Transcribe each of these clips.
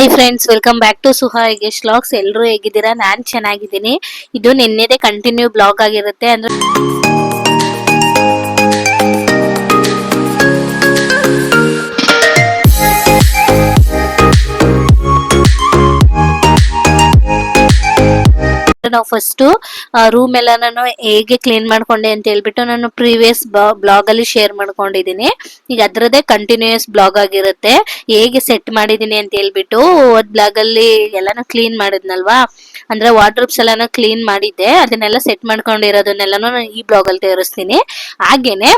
Hi friends, welcome back to Suha Yogesh vlogs. ಎಲ್ಲರೂ ಹೇಗಿದ್ದೀರಾ? ನಾನು ಚೆನ್ನಾಗಿದ್ದೀನಿ. ಇದು ನಿನ್ನೆದೇ ಕಂಟಿನ್ಯೂ ಬ್ಲಾಗ್ ಆಗಿರುತ್ತೆ. ಅಂದ್ರೆ ನಾವು ಫಸ್ಟ್ ರೂಮ್ ಎಲ್ಲ ನಾನು ಹೇಗೆ ಕ್ಲೀನ್ ಮಾಡ್ಕೊಂಡೆ ಅಂತ ಹೇಳ್ಬಿಟ್ಟು ನಾನು ಪ್ರೀವಿಯಸ್ ಬ್ಲಾಗ್ ಅಲ್ಲಿ ಶೇರ್ ಮಾಡ್ಕೊಂಡಿದೀನಿ. ಈಗ ಅದ್ರದ್ದೇ ಕಂಟಿನ್ಯೂಯಸ್ ಬ್ಲಾಗ್ ಆಗಿರುತ್ತೆ. ಹೇಗೆ ಸೆಟ್ ಮಾಡಿದೀನಿ ಅಂತ ಹೇಳ್ಬಿಟ್ಟು ಹೋದ್ ಬ್ಲಾಗ್ ಅಲ್ಲಿ ಎಲ್ಲಾನು ಕ್ಲೀನ್ ಮಾಡಿದ್ನಲ್ವಾ, ಅಂದ್ರೆ ವಾರ್ಡ್ರೋಬ್ಸ್ ಎಲ್ಲಾನು ಕ್ಲೀನ್ ಮಾಡಿದ್ದೆ. ಅದನ್ನೆಲ್ಲ ಸೆಟ್ ಮಾಡ್ಕೊಂಡಿರೋದನ್ನೆಲ್ಲಾನು ನಾನು ಈ ಬ್ಲಾಗ್ ಅಲ್ಲಿ ತೋರಿಸ್ತೀನಿ. ಹಾಗೇನೆ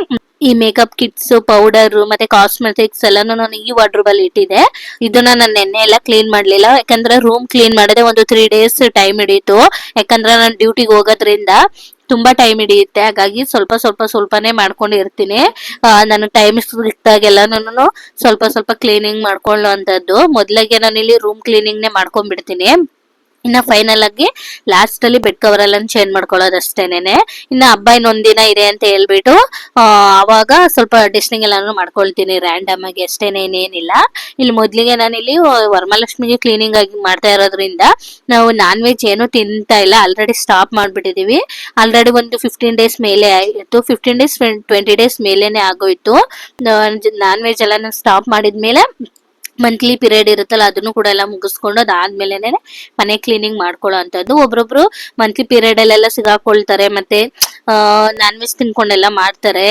ಈ ಮೇಕಪ್ ಕಿಟ್ಸ್, ಪೌಡರ್ ಮತ್ತೆ ಕಾಸ್ಮೆಟಿಕ್ಸ್ ಎಲ್ಲಾನು ನಾನು ಈ ವಾರ್ಡ್ರೋಬ್ ಅಲ್ಲಿ ಇಟ್ಟಿದ್ದೆ. ಇದನ್ನ ನಾನು ನೆನ್ನೆ ಎಲ್ಲ ಕ್ಲೀನ್ ಮಾಡ್ಲಿಲ್ಲ, ಯಾಕಂದ್ರೆ ರೂಮ್ ಕ್ಲೀನ್ ಮಾಡದೆ ಒಂದು 3 days ಟೈಮ್ ಹಿಡಿಯಿತು. ಯಾಕಂದ್ರೆ ನಾನು ಡ್ಯೂಟಿಗೆ ಹೋಗೋದ್ರಿಂದ ತುಂಬಾ ಟೈಮ್ ಹಿಡಿಯುತ್ತೆ. ಹಾಗಾಗಿ ಸ್ವಲ್ಪನೇ ಮಾಡ್ಕೊಂಡು ಇರ್ತೀನಿ. ನಾನು ಟೈಮ್ ಸಿಕ್ತಾಗೆಲ್ಲ ನಾನು ಸ್ವಲ್ಪ ಸ್ವಲ್ಪ ಕ್ಲೀನಿಂಗ್ ಮಾಡ್ಕೊಳ್ಳುವಂತದ್ದು. ಮೊದ್ಲಿಗೆ ನಾನು ಇಲ್ಲಿ ರೂಮ್ ಕ್ಲೀನಿಂಗ್ ನೇ ಮಾಡ್ಕೊಂಡ್ಬಿಡ್ತೀನಿ. ಇನ್ನ ಫೈನಲ್ ಆಗಿ ಲಾಸ್ಟ್ ಅಲ್ಲಿ ಬೆಡ್ ಕವರ್ ಎಲ್ಲ ಚೇಂಜ್ ಮಾಡ್ಕೊಳ್ಳೋದು ಅಷ್ಟೇನೆ. ಇನ್ನ ಹಬ್ಬ ಇನ್ನೊಂದಿನ ಇದೆ ಅಂತ ಹೇಳ್ಬಿಟ್ಟು ಅವಾಗ ಸ್ವಲ್ಪ ಡಿಸ್ಟಿಂಗ್ ಎಲ್ಲಾನು ಮಾಡ್ಕೊಳ್ತೀನಿ ರ್ಯಾಂಡಮ್ ಆಗಿ ಅಷ್ಟೇನೆ, ಏನಿಲ್ಲ. ಇಲ್ಲಿ ಮೊದ್ಲಿಗೆ ನಾನು ಇಲ್ಲಿ ವರಮಹಾಲಕ್ಷ್ಮಿಗೆ ಕ್ಲೀನಿಂಗ್ ಆಗಿ ಮಾಡ್ತಾ ಇರೋದ್ರಿಂದ ನಾವು ನಾನ್ ವೆಜ್ ಏನು ತಿಂತಾ ಇಲ್ಲ. Already stop ಮಾಡ್ಬಿಟ್ಟಿದೀವಿ. ಆಲ್ರೆಡಿ ಒಂದು 15 days ಮೇಲೆ ಆಯ್ತು. 15 days 20 days ಮೇಲೇನೆ ಆಗೋಯ್ತು. ನಾನ್ ವೆಜ್ ಎಲ್ಲ ಸ್ಟಾಪ್ ಮಾಡಿದ್ಮೇಲೆ ಮಂತ್ಲಿ ಪೀರಿಯಡ್ ಇರುತ್ತಲ್ಲ, ಅದನ್ನು ಕೂಡ ಎಲ್ಲ ಮುಗಿಸ್ಕೊಂಡು ಅದಾದ್ಮೇಲೆನೆ ಮನೆ ಕ್ಲೀನಿಂಗ್ ಮಾಡ್ಕೊಳ್ಳೋ ಅಂತದ್ದು. ಒಬ್ರೊಬ್ರು ಮಂತ್ಲಿ ಪೀರಿಯಡ್ ಅಲ್ಲೆಲ್ಲ ಸಿಗಾಕೊಳ್ತಾರೆ, ಮತ್ತೆ ನಾನ್ ವೆಜ್ ತಿನ್ಕೊಂಡೆಲ್ಲ ಮಾಡ್ತಾರೆ.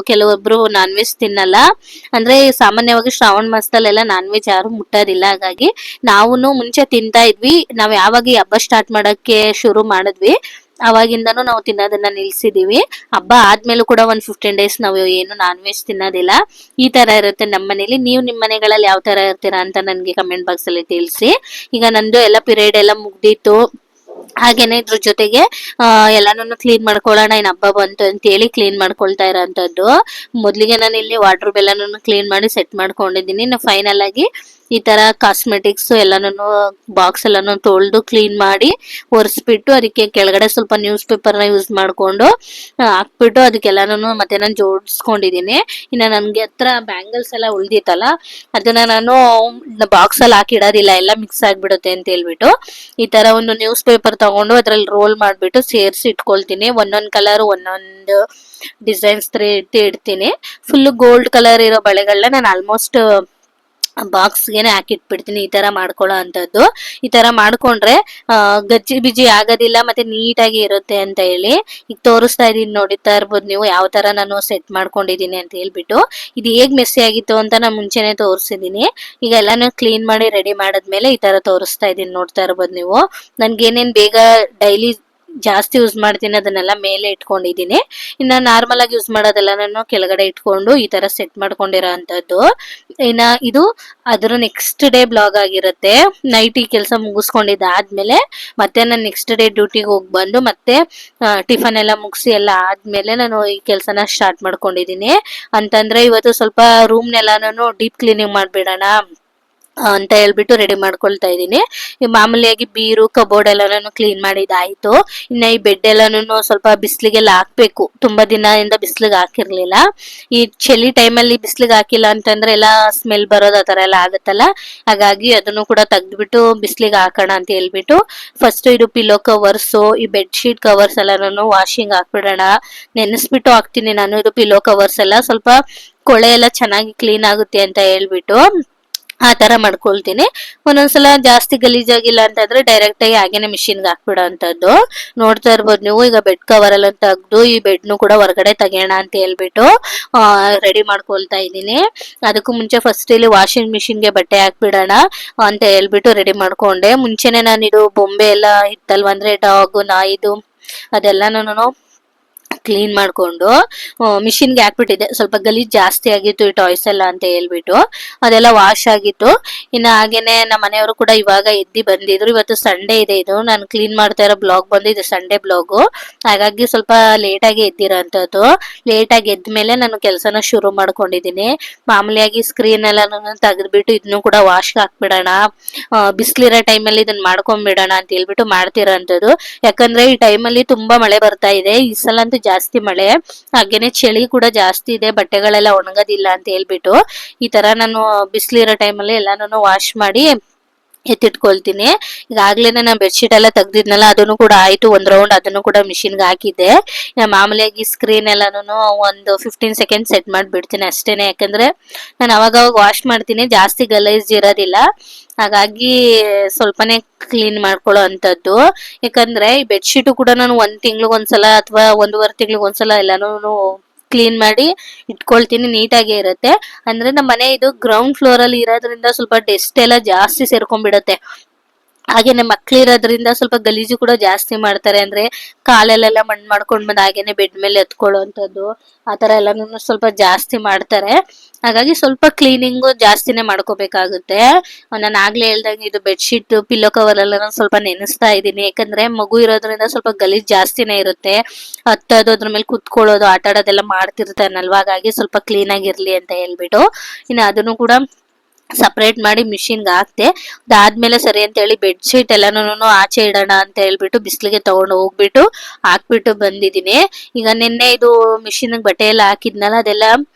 ಕೆಲವೊಬ್ರು ನಾನ್ ವೆಜ್ ತಿನ್ನಲ್ಲ. ಅಂದ್ರೆ ಸಾಮಾನ್ಯವಾಗಿ ಶ್ರಾವಣ ಮಾಸದಲ್ಲೆಲ್ಲ ನಾನ್ ವೆಜ್ ಯಾರು ಮುಟ್ಟೋದಿಲ್ಲ. ಹಾಗಾಗಿ ನಾವು ಮುಂಚೆ ತಿಂತಾ ಇದ್ವಿ. ನಾವ್ ಯಾವಾಗ ಈ ಹಬ್ಬ ಸ್ಟಾರ್ಟ್ ಮಾಡಕ್ಕೆ ಶುರು ಮಾಡಿದ್ವಿ ಅವಾಗಿಂದನೂ ನಾವು ತಿನ್ನೋದನ್ನ ನಿಲ್ಸಿದೀವಿ. ಹಬ್ಬ ಆದ್ಮೇಲೂ ಕೂಡ ಒಂದ್ 15 days ನಾವು ಏನು ನಾನ್ ವೆಜ್ ತಿನ್ನೋದಿಲ್ಲ. ಈ ತರ ಇರುತ್ತೆ ನಮ್ಮ ಮನೇಲಿ. ನೀವು ನಿಮ್ಮ ಮನೆಗಳಲ್ಲಿ ಯಾವ ತರ ಇರ್ತೀರಾ ಅಂತ ನನ್ಗೆ ಕಮೆಂಟ್ ಬಾಕ್ಸ್ ಅಲ್ಲಿ ತಿಳಿಸಿ. ಈಗ ನಂದು ಎಲ್ಲ ಪೀರಿಯಡ್ ಎಲ್ಲ ಮುಗ್ದಿತ್ತು. ಹಾಗೇನೆ ಇದ್ರ ಜೊತೆಗೆ ಎಲ್ಲಾನು ಕ್ಲೀನ್ ಮಾಡ್ಕೊಳ್ಳೋಣ, ಇನ್ ಹಬ್ಬ ಬಂತು ಅಂತ ಹೇಳಿ ಕ್ಲೀನ್ ಮಾಡ್ಕೊಳ್ತಾ ಇರೋಂಥದ್ದು. ಮೊದ್ಲಿಗೆ ನಾನು ಇಲ್ಲಿ ವಾರ್ಡ್ರೋಬ್ ಎಲ್ಲಾನು ಕ್ಲೀನ್ ಮಾಡಿ ಸೆಟ್ ಮಾಡ್ಕೊಂಡಿದ್ದೀನಿ. ಇನ್ನು ಫೈನಲ್ ಆಗಿ ಈ ತರ ಕಾಸ್ಮೆಟಿಕ್ಸ್ ಎಲ್ಲಾನು ಬಾಕ್ಸ್ ಎಲ್ಲಾನು ತೊಳೆದು ಕ್ಲೀನ್ ಮಾಡಿ ಒರೆಸ್ಬಿಟ್ಟು ಅದಕ್ಕೆ ಕೆಳಗಡೆ ಸ್ವಲ್ಪ ನ್ಯೂಸ್ ಪೇಪರ್ ನ ಯೂಸ್ ಮಾಡ್ಕೊಂಡು ಹಾಕ್ಬಿಟ್ಟು ಅದಕ್ಕೆಲ್ಲಾನು ಮತ್ತೆ ನಾನು ಜೋಡಿಸ್ಕೊಂಡಿದೀನಿ. ಇನ್ನ ನನ್ಗೆ ಹತ್ರ ಬ್ಯಾಂಗಲ್ಸ್ ಎಲ್ಲ ಉಳ್ದಿತ್ತಲ್ಲ, ಅದನ್ನ ನಾನು ಬಾಕ್ಸ್ ಅಲ್ಲಿ ಹಾಕಿಡೋದಿಲ್ಲ, ಎಲ್ಲ ಮಿಕ್ಸ್ ಆಗ್ಬಿಡುತ್ತೆ ಅಂತ ಹೇಳ್ಬಿಟ್ಟು ಈ ತರ ಒಂದು ನ್ಯೂಸ್ ಪೇಪರ್ ತಗೊಂಡು ಅದ್ರಲ್ಲಿ ರೋಲ್ ಮಾಡ್ಬಿಟ್ಟು ಸೇರ್ಸಿ ಇಟ್ಕೊಳ್ತೀನಿ. ಒಂದೊಂದ್ ಕಲರ್ ಒಂದೊಂದು ಡಿಸೈನ್ಸ್ ಇಡ್ತೀನಿ. ಫುಲ್ ಗೋಲ್ಡ್ ಕಲರ್ ಇರೋ ಬಳೆಗಳನ್ನ ನಾನು ಆಲ್ಮೋಸ್ಟ್ ಬಾಕ್ಸ್ಗೆನೆ ಹಾಕಿಟ್ಬಿಡ್ತೀನಿ. ಈ ತರ ಮಾಡ್ಕೊಳ್ಳೋ ಅಂತದ್ದು. ಈ ತರ ಮಾಡ್ಕೊಂಡ್ರೆ ಗಜ್ಜಿ ಬಿಜಿ ಆಗೋದಿಲ್ಲ, ಮತ್ತೆ ನೀಟಾಗಿ ಇರುತ್ತೆ ಅಂತ ಹೇಳಿ ಈಗ ತೋರಿಸ್ತಾ ಇದೀನಿ. ನೋಡಿತಾ ಇರ್ಬೋದು ನೀವು ಯಾವ ತರ ನಾನು ಸೆಟ್ ಮಾಡ್ಕೊಂಡಿದೀನಿ ಅಂತ ಹೇಳ್ಬಿಟ್ಟು. ಇದು ಹೇಗ್ ಮೆಸ್ಸಿ ಆಗಿತ್ತು ಅಂತ ನಾನು ಮುಂಚೆನೆ ತೋರಿಸಿದೀನಿ. ಈಗ ಎಲ್ಲಾನು ಕ್ಲೀನ್ ಮಾಡಿ ರೆಡಿ ಮಾಡದ್ಮೇಲೆ ಈ ತರ ತೋರಿಸ್ತಾ ಇದೀನಿ. ನೋಡ್ತಾ ಇರ್ಬೋದು ನೀವು. ನನ್ಗೇನೇನ್ ಬೇಗ ಡೈಲಿ ಜಾಸ್ತಿ ಯೂಸ್ ಮಾಡ್ತೀನಿ ಅದನ್ನೆಲ್ಲ ಮೇಲೆ ಇಟ್ಕೊಂಡಿದೀನಿ. ಇನ್ನ ನಾರ್ಮಲ್ ಆಗಿ ಯೂಸ್ ಮಾಡೋದೆಲ್ಲ ನಾನು ಕೆಳಗಡೆ ಇಟ್ಕೊಂಡು ಈ ತರ ಸೆಟ್ ಮಾಡ್ಕೊಂಡಿರೋ ಅಂತದ್ದು. ಇನ್ನ ಇದು ಅದ್ರ ನೆಕ್ಸ್ಟ್ ಡೇ ಬ್ಲಾಗ್ ಆಗಿರುತ್ತೆ. ನೈಟ್ ಈ ಕೆಲಸ ಮುಗಿಸ್ಕೊಂಡಿದ್ದಾದ್ಮೇಲೆ ಮತ್ತೆ ನಾನು ನೆಕ್ಸ್ಟ್ ಡೇ ಡ್ಯೂಟಿಗೆ ಹೋಗಿ ಬಂದು ಮತ್ತೆ ಟಿಫನ್ ಎಲ್ಲ ಮುಗಿಸಿ ಎಲ್ಲ ಆದ್ಮೇಲೆ ನಾನು ಈ ಕೆಲಸನ ಸ್ಟಾರ್ಟ್ ಮಾಡ್ಕೊಂಡಿದೀನಿ. ಅಂತಂದ್ರೆ ಇವತ್ತು ಸ್ವಲ್ಪ ರೂಮ್ನೆಲ್ಲಾನು ಡೀಪ್ ಕ್ಲೀನಿಂಗ್ ಮಾಡ್ಬಿಡೋಣ ಅಂತ ಹೇಳ್ಬಿಟ್ಟು ರೆಡಿ ಮಾಡ್ಕೊಳ್ತಾ ಇದೀನಿ. ಈ ಮಾಮೂಲಿಯಾಗಿ ಬೀರು ಕಬೋರ್ಡ್ ಎಲ್ಲಾನು ಕ್ಲೀನ್ ಮಾಡಿದಾಯ್ತು. ಇನ್ನ ಈ ಬೆಡ್ ಎಲ್ಲಾನು ಸ್ವಲ್ಪ ಬಿಸ್ಲಿಗೆಲ್ಲ ಹಾಕ್ಬೇಕು. ತುಂಬಾ ದಿನದಿಂದ ಬಿಸ್ಲಿಗೆ ಹಾಕಿರ್ಲಿಲ್ಲ. ಈ ಚಳಿ ಟೈಮಲ್ಲಿ ಬಿಸ್ಲಿಗೆ ಹಾಕಿಲ್ಲ ಅಂತಂದ್ರೆ ಎಲ್ಲ ಸ್ಮೆಲ್ ಬರೋದು ಆತರ ಎಲ್ಲ ಆಗುತ್ತಲ್ಲ. ಹಾಗಾಗಿ ಅದನ್ನು ಕೂಡ ತೆಗ್ದ್ಬಿಟ್ಟು ಬಿಸ್ಲಿಗೆ ಹಾಕೋಣ ಅಂತ ಹೇಳ್ಬಿಟ್ಟು ಫಸ್ಟ್ ಇದು ಪಿಲೋ ಕವರ್ಸ್, ಈ ಬೆಡ್ ಶೀಟ್ ಕವರ್ಸ್ ಎಲ್ಲಾನು ವಾಷಿಂಗ್ ಹಾಕ್ಬಿಡೋಣ ನೆನೆಸ್ಬಿಟ್ಟು ಹಾಕ್ತೀನಿ ನಾನು. ಇದು ಪಿಲೋ ಕವರ್ಸ್ ಎಲ್ಲ ಸ್ವಲ್ಪ ಕೊಳೆ ಎಲ್ಲ ಚೆನ್ನಾಗಿ ಕ್ಲೀನ್ ಆಗುತ್ತೆ ಅಂತ ಹೇಳ್ಬಿಟ್ಟು ಆ ತರ ಮಾಡ್ಕೊಳ್ತೀನಿ. ಒಂದೊಂದ್ಸಲ ಜಾಸ್ತಿ ಗಲೀಜಾಗಿಲ್ಲ ಅಂತಂದ್ರೆ ಡೈರೆಕ್ಟ್ ಆಗಿ ಹಾಗೇನೆ ಮಿಷಿನ್ಗೆ ಹಾಕ್ಬಿಡೋ ಅಂತದ್ದು. ನೋಡ್ತಾ ಇರ್ಬೋದು ನೀವು. ಈಗ ಬೆಡ್ ಕವರ್ ಎಲ್ಲ ತೆಗ್ದು ಈ ಬೆಡ್ನು ಕೂಡ ಹೊರಗಡೆ ತೆಗೋಣ ಅಂತ ಹೇಳ್ಬಿಟ್ಟು ರೆಡಿ ಮಾಡ್ಕೊಳ್ತಾ ಇದ್ದೀನಿ. ಅದಕ್ಕೂ ಮುಂಚೆ ಫಸ್ಟ್ ಇಲ್ಲಿ ವಾಷಿಂಗ್ ಮಿಷಿನ್ಗೆ ಬಟ್ಟೆ ಹಾಕ್ಬಿಡೋಣ ಅಂತ ಹೇಳ್ಬಿಟ್ಟು ರೆಡಿ ಮಾಡ್ಕೊಂಡೆ. ಮುಂಚೆನೆ ನಾನು ಇದು ಬೊಂಬೆ ಎಲ್ಲ ಇತ್ತಲ್ವ, ಅಂದ್ರೆ ಡಾಗ್ ನಾಯಿದು ಅದೆಲ್ಲಾನು ಕ್ಲೀನ್ ಮಾಡ್ಕೊಂಡು ಮಿಷಿನ್ಗೆ ಹಾಕ್ಬಿಟ್ಟಿದ್ದೆ. ಸ್ವಲ್ಪ ಗಲೀಜ್ ಜಾಸ್ತಿ ಆಗಿತ್ತು ಈ ಟಾಯ್ಸ್ ಎಲ್ಲ ಅಂತ ಹೇಳ್ಬಿಟ್ಟು ಅದೆಲ್ಲ ವಾಶ್ ಆಗಿತ್ತು. ಇನ್ನು ಹಾಗೇನೆ ನಮ್ಮ ಮನೆಯವರು ಕೂಡ ಇವಾಗ ಎದ್ದಿ ಬಂದಿದ್ರು. ಇವತ್ತು ಸಂಡೇ ಇದೆ. ಇದು ನಾನು ಕ್ಲೀನ್ ಮಾಡ್ತಾ ಇರೋ ಬ್ಲಾಗ್ ಬಂದು ಇದು ಸಂಡೇ ಬ್ಲಾಗು. ಹಾಗಾಗಿ ಸ್ವಲ್ಪ ಲೇಟ್ ಆಗಿ ಎದ್ದಿರೋ ಅಂತದ್ದು. ಲೇಟ್ ಆಗಿ ಎದ್ಮೇಲೆ ನಾನು ಕೆಲಸನ ಶುರು ಮಾಡ್ಕೊಂಡಿದೀನಿ. ಮಾಮೂಲಿಯಾಗಿ ಸ್ಕ್ರೀನ್ ಎಲ್ಲ ತೆಗೆದ್ಬಿಟ್ಟು ಇದನ್ನು ಕೂಡ ವಾಶ್ಗೆ ಹಾಕ್ಬಿಡೋಣ, ಬಿಸಿಲಿರೋ ಟೈಮಲ್ಲಿ ಇದನ್ನ ಮಾಡ್ಕೊಂಡ್ಬಿಡೋಣ ಅಂತ ಹೇಳ್ಬಿಟ್ಟು ಮಾಡ್ತಿರೋ ಅಂತದ್ದು. ಯಾಕಂದ್ರೆ ಈ ಟೈಮಲ್ಲಿ ತುಂಬಾ ಮಳೆ ಬರ್ತಾ ಇದೆ. ಈ ಸಲ ಅಂತೂ ಜಾಸ್ತಿ ಮಳೆ, ಹಾಗೇನೆ ಚಳಿ ಕೂಡ ಜಾಸ್ತಿ ಇದೆ. ಬಟ್ಟೆಗಳೆಲ್ಲ ಒಣಗೋದಿಲ್ಲ ಅಂತ ಹೇಳ್ಬಿಟ್ಟು ಈ ತರ ನಾನು ಬಿಸಿಲಿರೋ ಟೈಮಲ್ಲಿ ಎಲ್ಲಾನು ವಾಶ್ ಮಾಡಿ ಎತ್ತಿಟ್ಕೊಳ್ತೀನಿ. ಈಗಾಗ್ಲೇ ನಾನು ಬೆಡ್ಶೀಟ್ ಎಲ್ಲ ತೆಗ್ದಿದ್ನಲ್ಲ, ಅದನ್ನು ಕೂಡ ಆಯ್ತು, ಒಂದ್ ರೌಂಡ್ ಅದನ್ನು ಕೂಡ ಮಿಷಿನ್ಗೆ ಹಾಕಿದ್ದೆ. ಮಾಮೂಲಿಯಾಗಿ ಸ್ಕ್ರೀನ್ ಎಲ್ಲಾನು ಒಂದು 15 ಸೆಕೆಂಡ್ ಸೆಟ್ ಮಾಡಿಬಿಡ್ತೀನಿ ಅಷ್ಟೇನೆ. ಯಾಕಂದ್ರೆ ನಾನು ಅವಾಗ ವಾಶ್ ಮಾಡ್ತೀನಿ, ಜಾಸ್ತಿ ಗಲೀಜ್ ಇರೋದಿಲ್ಲ, ಹಾಗಾಗಿ ಸ್ವಲ್ಪನೇ ಕ್ಲೀನ್ ಮಾಡ್ಕೊಳ್ಳೋ ಅಂತದ್ದು. ಯಾಕಂದ್ರೆ ಈ ಬೆಡ್ಶೀಟು ಕೂಡ ನಾನು 1 ತಿಂಗ್ಳಿಗೊಂದ್ಸಲ ಅಥವಾ 1.5 ತಿಂಗ್ಳಿಗೊಂದ್ಸಲ ಎಲ್ಲಾನು ಕ್ಲೀನ್ ಮಾಡಿ ಇಟ್ಕೊಳ್ತೀನಿ, ನೀಟಾಗಿ ಇರುತ್ತೆ. ಅಂದ್ರೆ ನಮ್ಮ ಮನೆ ಇದು ಗ್ರೌಂಡ್ ಫ್ಲೋರ್ ಅಲ್ಲಿ ಇರೋದ್ರಿಂದ ಸ್ವಲ್ಪ ಡಸ್ಟ್ ಎಲ್ಲ ಜಾಸ್ತಿ ಸೇರ್ಕೊಂಡ್ಬಿಡತ್ತೆ. ಹಾಗೇನೆ ಮಕ್ಳು ಇರೋದ್ರಿಂದ ಸ್ವಲ್ಪ ಗಲೀಜು ಕೂಡ ಜಾಸ್ತಿ ಮಾಡ್ತಾರೆ. ಅಂದ್ರೆ ಕಾಲಲ್ಲೆಲ್ಲ ಮಣ್ಣು ಮಾಡ್ಕೊಂಡ್ ಬಂದ್ ಹಾಗೇನೆ ಬೆಡ್ ಮೇಲೆ ಎತ್ಕೊಳ್ಳುವಂಥದ್ದು, ಆತರ ಎಲ್ಲಾನು ಸ್ವಲ್ಪ ಜಾಸ್ತಿ ಮಾಡ್ತಾರೆ. ಹಾಗಾಗಿ ಸ್ವಲ್ಪ ಕ್ಲೀನಿಂಗು ಜಾಸ್ತಿನೇ ಮಾಡ್ಕೋಬೇಕಾಗುತ್ತೆ. ನಾನು ಆಗ್ಲೇ ಹೇಳ್ದಂಗೆ ಇದು ಬೆಡ್ಶೀಟ್ ಪಿಲ್ಲೋ ಕವರ್ ಎಲ್ಲ ನಾನು ಸ್ವಲ್ಪ ನೆನೆಸ್ತಾ ಇದ್ದೀನಿ. ಯಾಕಂದ್ರೆ ಮಗು ಇರೋದ್ರಿಂದ ಸ್ವಲ್ಪ ಗಲೀಜ್ ಜಾಸ್ತಿನೇ ಇರುತ್ತೆ, ಹತ್ತೋದು ಅದ್ರ ಮೇಲೆ ಕುತ್ಕೊಳ್ಳೋದು ಆಟ ಆಡೋದೆಲ್ಲ ಮಾಡ್ತಿರ್ತಾನಲ್ವಾ, ಹಾಗಾಗಿ ಸ್ವಲ್ಪ ಕ್ಲೀನ್ ಆಗಿರ್ಲಿ ಅಂತ ಹೇಳ್ಬಿಟ್ಟು ಇನ್ನು ಅದನ್ನು ಕೂಡ ಸಪರೇಟ್ ಮಾಡಿ ಮಿಷಿನ್ಗೆ ಹಾಕ್ತೆ. ಅದಾದ್ಮೇಲೆ ಸರಿ ಅಂತ ಹೇಳಿ ಬೆಡ್ಶೀಟ್ ಎಲ್ಲಾನು ಆಚೆ ಇಡೋಣ ಅಂತ ಹೇಳ್ಬಿಟ್ಟು ಬಿಸಿಲಿಗೆ ತಗೊಂಡು ಹೋಗ್ಬಿಟ್ಟು ಹಾಕ್ಬಿಟ್ಟು ಬಂದಿದ್ದೀನಿ. ಈಗ ನಿನ್ನೆ ಇದು ಮಿಷಿನ್ ಬಟ್ಟೆ ಎಲ್ಲ ಹಾಕಿದ್ನಲ್ಲ, ಅದೆಲ್ಲ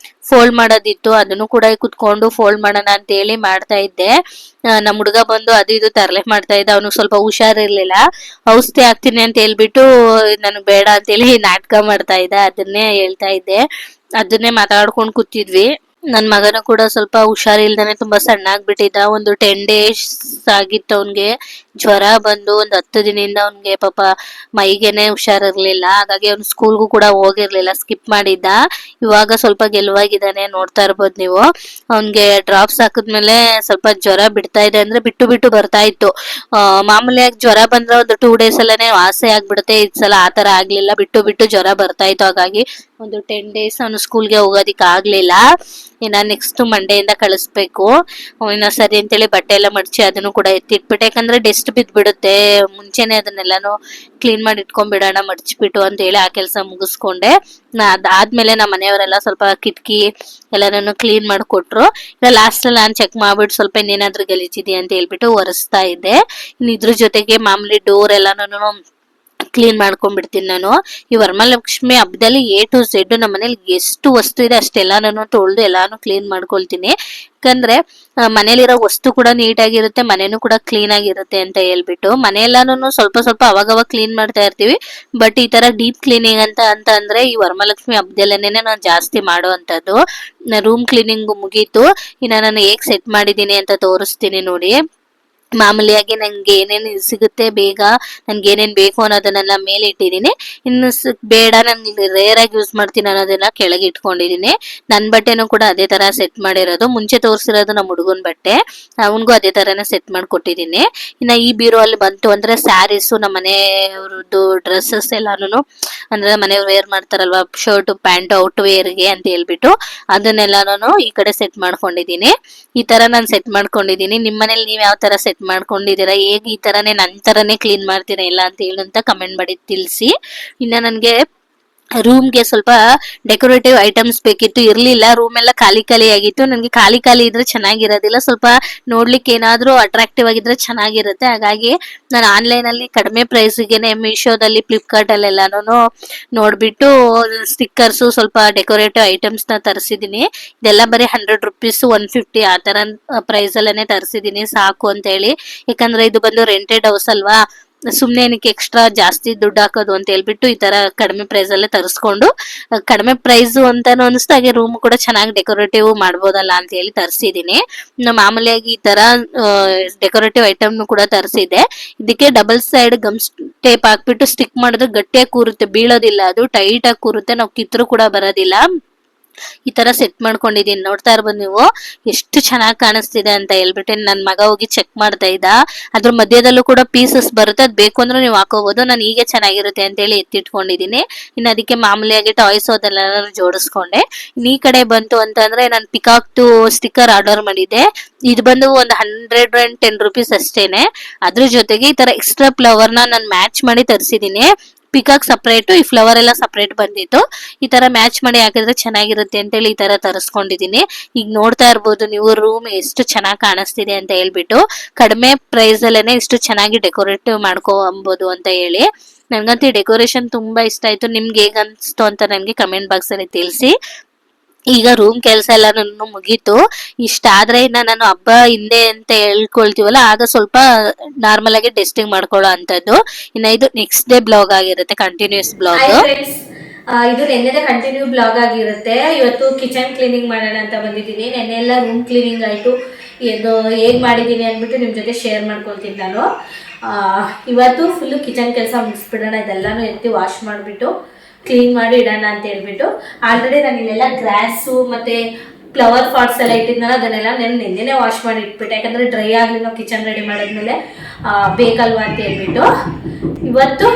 ಫೋಲ್ಡ್ ಮಾಡೋದಿತ್ತು, ಅದನ್ನು ಕೂಡ ಕುತ್ಕೊಂಡು ಫೋಲ್ಡ್ ಮಾಡೋಣ ಅಂತ ಹೇಳಿ ಮಾಡ್ತಾ ಇದ್ದೆ. ನಮ್ಮ ಹುಡುಗ ಬಂದು ಅದು ಇದು ತರಲೆ ಮಾಡ್ತಾ ಇದ್ದ, ಅವನು ಸ್ವಲ್ಪ ಹುಷಾರಿರ್ಲಿಲ್ಲ, ಔಷಧಿ ಹಾಕ್ತೀನಿ ಅಂತ ಹೇಳ್ಬಿಟ್ಟು ನನಗೆ ಬೇಡ ಅಂತ ಹೇಳಿ ನಾಟಕ ಮಾಡ್ತಾ ಇದ್ದ. ಅದನ್ನೇ ಹೇಳ್ತಾ ಇದ್ದೆ, ಅದನ್ನೇ ಮಾತಾಡ್ಕೊಂಡು ಕೂತಿದ್ವಿ. ನನ್ ಮಗನು ಕೂಡ ಸ್ವಲ್ಪ ಹುಷಾರಿಲ್ದಾನೆ ತುಂಬಾ ಸಣ್ಣ ಆಗ್ಬಿಟ್ಟಿದ್ದ. ಒಂದು 10 ಡೇಸ್ ಆಗಿತ್ತು ಅವನ್ಗೆ ಜ್ವರ ಬಂದು. ಒಂದು 10 ದಿನದಿಂದ ಅವನ್ಗೆ ಪಾಪ ಮೈಗೆನೆ ಹುಷಾರಿರ್ಲಿಲ್ಲ, ಹಾಗಾಗಿ ಅವ್ನು ಸ್ಕೂಲ್ಗೂ ಕೂಡ ಹೋಗಿರ್ಲಿಲ್ಲ, ಸ್ಕಿಪ್ ಮಾಡಿದ್ದ. ಇವಾಗ ಸ್ವಲ್ಪ ಗೆಲುವಾಗಿದ್ದಾನೆ, ನೋಡ್ತಾ ಇರ್ಬೋದು ನೀವು. ಅವನ್ಗೆ ಡ್ರಾಪ್ಸ್ ಹಾಕಿದ್ಮೇಲೆ ಸ್ವಲ್ಪ ಜ್ವರ ಬಿಡ್ತಾ ಇದೆ, ಅಂದ್ರೆ ಬಿಟ್ಟು ಬಿಟ್ಟು ಬರ್ತಾ ಇತ್ತು. ಮಾಮೂಲಿಯಾಗಿ ಜ್ವರ ಬಂದ್ರೆ ಒಂದು 2 ಡೇಸ್ ಅಲ್ಲೇನೆ ವಾಸಿ ಆಗ್ಬಿಡುತ್ತೆ, ಈ ಸಲ ಆತರ ಆಗ್ಲಿಲ್ಲ, ಬಿಟ್ಟು ಬಿಟ್ಟು ಜ್ವರ ಬರ್ತಾ ಇತ್ತು. ಹಾಗಾಗಿ ಒಂದು 10 ಡೇಸ್ ಅವನು ಸ್ಕೂಲ್ಗೆ ಹೋಗೋದಿಕ್ ಆಗ್ಲಿಲ್ಲ. ಇನ್ನ ನೆಕ್ಸ್ಟ್ ಮಂಡೆಯಿಂದ ಕಳಿಸ್ಬೇಕು. ಇನ್ನ ಸರಿ ಅಂತೇಳಿ ಬಟ್ಟೆ ಎಲ್ಲ ಮಡ್ಚಿ ಅದನ್ನು ಕೂಡ ಎತ್ತಿಟ್ಬಿಟ್ಟೆ, ಯಾಕಂದ್ರೆ ಡಸ್ಟ್ ಬಿದ್ಬಿಡುತ್ತೆ. ಮುಂಚೆನೆ ಅದನ್ನೆಲ್ಲಾನು ಕ್ಲೀನ್ ಮಾಡಿ ಇಟ್ಕೊಂಡ್ಬಿಡೋಣ ಮಡ್ಚಿಬಿಟ್ಟು ಅಂತ ಹೇಳಿ ಆ ಕೆಲಸ ಮುಗಿಸ್ಕೊಂಡೆ. ಅದಾದ್ಮೇಲೆ ನಮ್ಮ ಮನೆಯವರೆಲ್ಲ ಸ್ವಲ್ಪ ಕಿಟಕಿ ಎಲ್ಲಾನು ಕ್ಲೀನ್ ಮಾಡ್ಕೊಟ್ರು. ಇಲ್ಲ ಲಾಸ್ಟ್ ಅಲ್ಲಿ ನಾನ್ ಚೆಕ್ ಮಾಡ್ಬಿಟ್ಟು ಸ್ವಲ್ಪ ಇನ್ನೇನಾದ್ರೂ ಗಲೀಜಿದೆಯಾ ಅಂತ ಹೇಳ್ಬಿಟ್ಟು ಒರೆಸ್ತಾ ಇದ್ದೆ. ಇನ್ನು ಇದ್ರ ಜೊತೆಗೆ ಮಾಮೂಲಿ ಡೋರ್ ಎಲ್ಲಾನು ಕ್ಲೀನ್ ಮಾಡ್ಕೊಂಡ್ಬಿಡ್ತೀನಿ ನಾನು. ಈ ವರಮಹಾಲಕ್ಷ್ಮಿ ಹಬ್ಬದಲ್ಲಿ A to Z ನಮ್ಮ ಮನೇಲಿ ಎಷ್ಟು ವಸ್ತು ಇದೆ ಅಷ್ಟೆಲ್ಲ ನಾನು ತೊಳೆದು ಎಲ್ಲಾನು ಕ್ಲೀನ್ ಮಾಡ್ಕೊಳ್ತೀನಿ. ಯಾಕಂದ್ರೆ ಮನೇಲಿರೋ ವಸ್ತು ಕೂಡ ನೀಟಾಗಿರುತ್ತೆ, ಮನೇನು ಕೂಡ ಕ್ಲೀನ್ ಆಗಿರುತ್ತೆ ಅಂತ ಹೇಳ್ಬಿಟ್ಟು ಮನೆಯೆಲ್ಲಾನು ಸ್ವಲ್ಪ ಸ್ವಲ್ಪ ಅವಾಗವಾಗ ಕ್ಲೀನ್ ಮಾಡ್ತಾ ಇರ್ತೀವಿ. ಬಟ್ ಈ ತರ ಡೀಪ್ ಕ್ಲೀನಿಂಗ್ ಅಂತ ಅಂದ್ರೆ ಈ ವರಮಹಾಲಕ್ಷ್ಮಿ ಹಬ್ಬದಲ್ಲೇನೆ ನಾನು ಜಾಸ್ತಿ ಮಾಡುವಂತದ್ದು. ರೂಮ್ ಕ್ಲೀನಿಂಗ್ ಮುಗೀತು. ಇನ್ನ ನಾನು ಹೇಗ್ ಸೆಟ್ ಮಾಡಿದೀನಿ ಅಂತ ತೋರಿಸ್ತೀನಿ ನೋಡಿ. ಮಾಮೂಲಿಯಾಗಿ ನಂಗೆ ಏನೇನು ಸಿಗುತ್ತೆ ಬೇಗ, ನನ್ಗೆ ಏನೇನ್ ಬೇಕು ಅನ್ನೋದನ್ನೆಲ್ಲ ಮೇಲೆ ಇಟ್ಟಿದ್ದೀನಿ. ಇನ್ನು ಬೇಡ ನನ್ಗೆ ರೇರ್ ಆಗಿ ಯೂಸ್ ಮಾಡ್ತೀನಿ ಅನ್ನೋದೆಲ್ಲ ಕೆಳಗೆ ಇಟ್ಕೊಂಡಿದೀನಿ. ನನ್ ಬಟ್ಟೆನೂ ಕೂಡ ಅದೇ ತರ ಸೆಟ್ ಮಾಡಿರೋದು. ಮುಂಚೆ ತೋರಿಸಿರೋದು ನಮ್ಮ ಹುಡುಗನ್ ಬಟ್ಟೆ, ಅವನ್ಗೂ ಅದೇ ತರನೇ ಸೆಟ್ ಮಾಡ್ಕೊಟ್ಟಿದೀನಿ. ಇನ್ನ ಈ ಬೀರೋ ಅಲ್ಲಿ ಬಂತು ಅಂದ್ರೆ ಸ್ಯಾರೀಸು, ನಮ್ಮ ಮನೆಯವ್ರದ್ದು ಡ್ರೆಸ್ಸಸ್ ಎಲ್ಲಾನು, ಅಂದ್ರೆ ಮನೆಯವ್ರು ವೇರ್ ಮಾಡ್ತಾರಲ್ವಾ, ಶರ್ಟ್ ಪ್ಯಾಂಟ್ ಔಟ್ ವೇರ್ಗೆ ಅಂತ ಹೇಳ್ಬಿಟ್ಟು ಅದನ್ನೆಲ್ಲಾನು ಈ ಕಡೆ ಸೆಟ್ ಮಾಡ್ಕೊಂಡಿದೀನಿ. ಈ ತರ ನಾನು ಸೆಟ್ ಮಾಡ್ಕೊಂಡಿದೀನಿ. ನಿಮ್ ಮನೇಲಿ ನೀವ್ ಯಾವ ತರ ಸೆಟ್ ಮಾಡ್ಕೊಂಡಿದೀರಾ, ಹೇಗೆ ಈ ತರನೇ ನನ್ ತರನೇ ಕ್ಲೀನ್ ಮಾಡ್ತೀರಾ ಇಲ್ಲ ಅಂತ ಹೇಳಿ ಕಮೆಂಟ್ ಮಾಡಿ ತಿಳಿಸಿ. ಇನ್ನ ನನ್ಗೆ ರೂಮ್ಗೆ ಸ್ವಲ್ಪ ಡೆಕೋರೇಟಿವ್ ಐಟಮ್ಸ್ ಬೇಕಿತ್ತು, ಇರ್ಲಿಲ್ಲ. ರೂಮ್ ಎಲ್ಲ ಖಾಲಿ ಖಾಲಿ ಆಗಿತ್ತು. ನನ್ಗೆ ಖಾಲಿ ಖಾಲಿ ಇದ್ರೆ ಚೆನ್ನಾಗಿರೋದಿಲ್ಲ, ಸ್ವಲ್ಪ ನೋಡ್ಲಿಕ್ಕೆ ಏನಾದ್ರೂ ಅಟ್ರಾಕ್ಟಿವ್ ಆಗಿದ್ರೆ ಚೆನ್ನಾಗಿರುತ್ತೆ. ಹಾಗಾಗಿ ನಾನು ಆನ್ಲೈನ್ ಅಲ್ಲಿ ಕಡಿಮೆ ಪ್ರೈಸ್ಗೆನೆ ಮೀಶೋದಲ್ಲಿ ಫ್ಲಿಪ್ಕಾರ್ಟ್ ಅಲ್ಲೆಲ್ಲಾನು ನೋಡ್ಬಿಟ್ಟು ಸ್ಟಿಕ್ಕರ್ಸ್ ಸ್ವಲ್ಪ ಡೆಕೋರೇಟಿವ್ ಐಟಮ್ಸ್ ನ ತರಿಸಿದೀನಿ. ಇದೆಲ್ಲ ಬರೀ 100 ರೂಪೀಸ್ 150 ಆ ತರ ಪ್ರೈಸ್ ಅಲ್ಲೇನೆ ತರಿಸಿದೀನಿ, ಸಾಕು ಅಂತ ಹೇಳಿ. ಯಾಕಂದ್ರೆ ಇದು ಬಂದು ರೆಂಟೆಡ್ ಹೌಸ್ ಅಲ್ವಾ, ಸುಮ್ನೆ ಏನಕ್ಕೆ ಎಕ್ಸ್ಟ್ರಾ ಜಾಸ್ತಿ ದುಡ್ಡು ಹಾಕೋದು ಅಂತ ಹೇಳ್ಬಿಟ್ಟು ಈ ತರ ಕಡಿಮೆ ಪ್ರೈಸ್ ಅಲ್ಲೇ ತರಿಸ್ಕೊಂಡು, ಕಡಿಮೆ ಪ್ರೈಸ್ ಅಂತಾನು ಅನಿಸ್ತು, ಹಾಗೆ ರೂಮ್ ಕೂಡ ಚೆನ್ನಾಗಿ ಡೆಕೋರೇಟಿವ್ ಮಾಡ್ಬೋದಲ್ಲ ಅಂತ ಹೇಳಿ ತರಿಸಿದೀನಿ. ಮಾಮೂಲಿಯಾಗಿ ಈ ತರ ಡೆಕೋರೇಟಿವ್ ಐಟಮ್ ಕೂಡ ತರಿಸಿದೆ. ಇದಕ್ಕೆ ಡಬಲ್ ಸೈಡ್ ಗಮ್ಸ್ ಟೇಪ್ ಹಾಕ್ಬಿಟ್ಟು ಸ್ಟಿಕ್ ಮಾಡಿದ್ರೆ ಗಟ್ಟಿಯಾಗಿ ಕೂರುತ್ತೆ, ಬೀಳೋದಿಲ್ಲ, ಅದು ಟೈಟ್ ಆಗಿ ಕೂರುತ್ತೆ, ನಾವು ಕಿತ್ತರೂ ಕೂಡ ಬರೋದಿಲ್ಲ. ಈ ತರ ಸೆಟ್ ಮಾಡ್ಕೊಂಡಿದೀನಿ, ನೋಡ್ತಾ ಇರ್ಬೋದು ನೀವು ಎಷ್ಟು ಚೆನ್ನಾಗಿ ಕಾಣಿಸ್ತಿದೆ ಅಂತ ಹೇಳ್ಬಿಟ್ಟು. ನನ್ ಮಗ ಹೋಗಿ ಚೆಕ್ ಮಾಡ್ತಾ ಇದ್ದ, ಅದ್ರ ಮಧ್ಯದಲ್ಲೂ ಕೂಡ ಪೀಸಸ್ ಬರುತ್ತೆ, ಅದ್ ಬೇಕು ಅಂದ್ರೆ ನೀವು ಹಾಕೋಬಹುದು. ನಾನು ಹೀಗೆ ಚೆನ್ನಾಗಿರುತ್ತೆ ಅಂತ ಹೇಳಿ ಎತ್ತಿಟ್ಕೊಂಡಿದೀನಿ. ಇನ್ನು ಅದಕ್ಕೆ ಮಾಮೂಲಿಯಾಗಿ ಟಾಯ್ಸ್ ಅದೆಲ್ಲ ಜೋಡಿಸ್ಕೊಂಡೆ. ಈ ಕಡೆ ಬಂತು ಅಂತಂದ್ರೆ ನಾನು ಪಿಕಾಕ್ದು ಸ್ಟಿಕ್ಕರ್ ಆರ್ಡರ್ ಮಾಡಿದ್ದೆ. ಇದು ಬಂದು ಒಂದು 110 ರೂಪೀಸ್ ಅಷ್ಟೇನೆ. ಅದ್ರ ಜೊತೆಗೆ ಈ ತರ ಎಕ್ಸ್ಟ್ರಾ ಫ್ಲವರ್ ನಾನು ಮ್ಯಾಚ್ ಮಾಡಿ ತರಿಸಿದೀನಿ. ಪಿಕಾಕ್ ಸಪರೇಟ್, ಈ ಫ್ಲವರ್ ಎಲ್ಲ ಸಪರೇಟ್ ಬಂದಿತ್ತು. ಈ ತರ ಮ್ಯಾಚ್ ಮಾಡಿ ಹಾಕಿದ್ರೆ ಚೆನ್ನಾಗಿರುತ್ತೆ ಅಂತೇಳಿ ಈ ತರ ತರಿಸ್ಕೊಂಡಿದೀನಿ. ಈಗ ನೋಡ್ತಾ ಇರ್ಬೋದು ನೀವು ರೂಮ್ ಎಷ್ಟು ಚೆನ್ನಾಗಿ ಕಾಣಿಸ್ತಿದೆ ಅಂತ ಹೇಳ್ಬಿಟ್ಟು. ಕಡಿಮೆ ಪ್ರೈಸ್ ಅಲ್ಲೇನೆ ಇಷ್ಟು ಚೆನ್ನಾಗಿ ಡೆಕೋರೇಟಿವ್ ಮಾಡ್ಕೋಬಹುದು ಅಂತ ಹೇಳಿ. ನನ್ಗಂತೂ ಡೆಕೋರೇಷನ್ ತುಂಬಾ ಇಷ್ಟ ಆಯ್ತು. ನಿಮ್ಗೆ ಹೇಗ್ ಅನ್ಸ್ತು ಅಂತ ನನ್ಗೆ ಕಮೆಂಟ್ ಬಾಕ್ಸ್ ಅಲ್ಲಿ ತಿಳಿಸಿ. ಈಗ ರೂಮ್ ಕೆಲಸ ಎಲ್ಲ ನನ್ನ ಮುಗೀತು. ಇಷ್ಟಾದ್ರೆ ಇನ್ನ ನಾನು ಹಬ್ಬ ಹಿಂದೆ ಅಂತ ಹೇಳ್ಕೊಳ್ತೀವಲ್ಲ, ಆಗ ಸ್ವಲ್ಪ ನಾರ್ಮಲ್ ಆಗಿ ಟೆಸ್ಟಿಂಗ್ ಮಾಡ್ಕೊಳ್ಳೋ ಅಂತದ್ದು. ಇನ್ನ ಇದು ನೆಕ್ಸ್ಟ್ ಡೇ ಬ್ಲಾಗ್ ಆಗಿರುತ್ತೆ, ಕಂಟಿನ್ಯೂಸ್ ಬ್ಲಾಗ್. ಫ್ರೆಂಡ್ಸ್, ಇದು ನೆನ್ನೆದ ಕಂಟಿನ್ಯೂ ಬ್ಲಾಗ್ ಆಗಿರುತ್ತೆ. ಇವತ್ತು ಕಿಚನ್ ಕ್ಲೀನಿಂಗ್ ಮಾಡೋಣ ಅಂತ ಬಂದಿದ್ದೀನಿ. ನೆನ್ನೆ ಎಲ್ಲ ರೂಮ್ ಕ್ಲೀನಿಂಗ್ ಆಯಿತು. ಇದು ಹೇಗೆ ಮಾಡಿದ್ದೀನಿ ಅಂದ್ಬಿಟ್ಟು ನಿಮ್ಮ ಜೊತೆ ಶೇರ್ ಮಾಡ್ಕೊಳ್ತೀನಿ ನಾನು. ಇವತ್ತು ಫುಲ್ಲು ಕಿಚನ್ ಕೆಲಸ ಮುಗಿಸ್ಬಿಡೋಣ, ಇದೆಲ್ಲನೂ ಎತ್ತಿ ವಾಶ್ ಮಾಡಿಬಿಟ್ಟು ಕ್ಲೀನ್ ಮಾಡಿ ಇಡೋಣ ಅಂತ ಹೇಳ್ಬಿಟ್ಟು. ಆಲ್ರೆಡಿ ನಾನು ಇಲ್ಲೆಲ್ಲ ಗ್ರಾಸು ಮತ್ತು ಫ್ಲವರ್ ಪಾಟ್ಸ್ ಎಲ್ಲ ಇಟ್ಟಿದ್ನಲ್ಲ, ಅದನ್ನೆಲ್ಲ ನಾನು ನಿನ್ನೆನೇ ವಾಶ್ ಮಾಡಿ ಇಟ್ಬಿಟ್ಟೆ. ಯಾಕಂದರೆ ಡ್ರೈ ಆಗಲಿ ನಾವು ಕಿಚನ್ ರೆಡಿ ಮಾಡಿದ್ಮೇಲೆ ಬೇಕಲ್ವಾ ಅಂತ ಹೇಳ್ಬಿಟ್ಟು. ಇವತ್ತು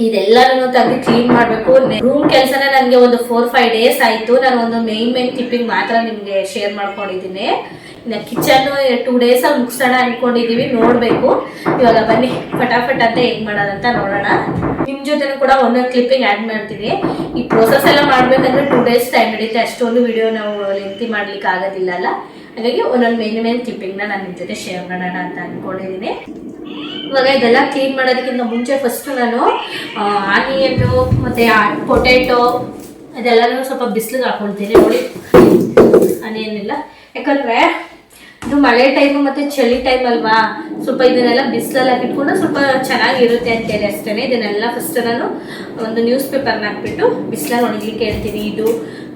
ಇದೆಲ್ಲನೂ ತೆಗೆದು ಕ್ಲೀನ್ ಮಾಡಬೇಕು. ರೂಮ್ ಕೆಲಸನ ನನಗೆ ಒಂದು 4-5 ಡೇಸ್ ಆಯಿತು. ನಾನು ಒಂದು ಮೇನ್ ಕ್ಲಿಪ್ಪಿಂಗ್ ಮಾತ್ರ ನಿಮಗೆ ಶೇರ್ ಮಾಡ್ಕೊಂಡಿದ್ದೀನಿ. ಇನ್ನು ಕಿಚನ್ನು 2 ಡೇಸಲ್ಲಿ ಮುಗಿಸೋಣ ಅಂದ್ಕೊಂಡಿದ್ದೀವಿ, ನೋಡಬೇಕು. ಇವಾಗ ಬನ್ನಿ ಫಟಾಫಟ್ ಅಂತ ಹೆಂಗೆ ಮಾಡೋದಂತ ನೋಡೋಣ. ನಿಮ್ಮ ಜೊತೆನೂ ಕೂಡ ಒಂದೊಂದು ಕ್ಲಿಪ್ಪಿಂಗ್ ಆ್ಯಡ್ ಮಾಡ್ತೀನಿ. ಈ ಪ್ರೋಸೆಸ್ ಎಲ್ಲ ಮಾಡಬೇಕಂದ್ರೆ 2 ಡೇಸ್ ಟೈಮ್ ಹಿಡಿಯುತ್ತೆ. ಅಷ್ಟೊಂದು ವಿಡಿಯೋ ನಾವು ಲೆಂತಿ ಮಾಡ್ಲಿಕ್ಕೆ ಆಗೋದಿಲ್ಲ ಅಲ್ಲ. ಹಾಗಾಗಿ ಒಂದೊಂದು ಮೇನ್ ಕ್ಲಿಪ್ಪಿಂಗ್ನ ನಾನು ನಿಮ್ಮ ಜೊತೆ ಶೇರ್ ಮಾಡೋಣ ಅಂತ ಅಂದ್ಕೊಂಡಿದ್ದೀನಿ. ಇವಾಗ ಇದೆಲ್ಲ ಕ್ಲೀನ್ ಮಾಡೋದಕ್ಕಿಂತ ಮುಂಚೆ ಫಸ್ಟು ನಾನು ಆನಿಯನ್ನು ಮತ್ತು ಪೊಟೇಟೊ ಇದೆಲ್ಲನೂ ಸ್ವಲ್ಪ ಬಿಸಿಲಿಗೆ ಹಾಕ್ಕೊಳ್ತೀನಿ. ನೋಡಿ, ಆನಿಯನ್ನೆಲ್ಲ, ಯಾಕಂದರೆ ಇದು ಮಳೆ ಟೈಮು ಮತ್ತು ಚಳಿ ಟೈಮ್ ಅಲ್ವಾ, ಸ್ವಲ್ಪ ಇದನ್ನೆಲ್ಲ ಬಿಸಿಲಲ್ಲಿ ಹಾಕಿಟ್ಕೊಂಡು ಸ್ವಲ್ಪ ಚೆನ್ನಾಗಿರುತ್ತೆ ಅಂತೇಳಿ ಅಷ್ಟೇ. ಇದನ್ನೆಲ್ಲ ಫಸ್ಟ್ ನಾನು ಒಂದು ನ್ಯೂಸ್ ಪೇಪರ್ನ ಹಾಕ್ಬಿಟ್ಟು ಬಿಸಿಲಲ್ಲಿ ಒಣಗಲಿಕ್ಕೆ ಹೇಳ್ತೀನಿ. ಇದು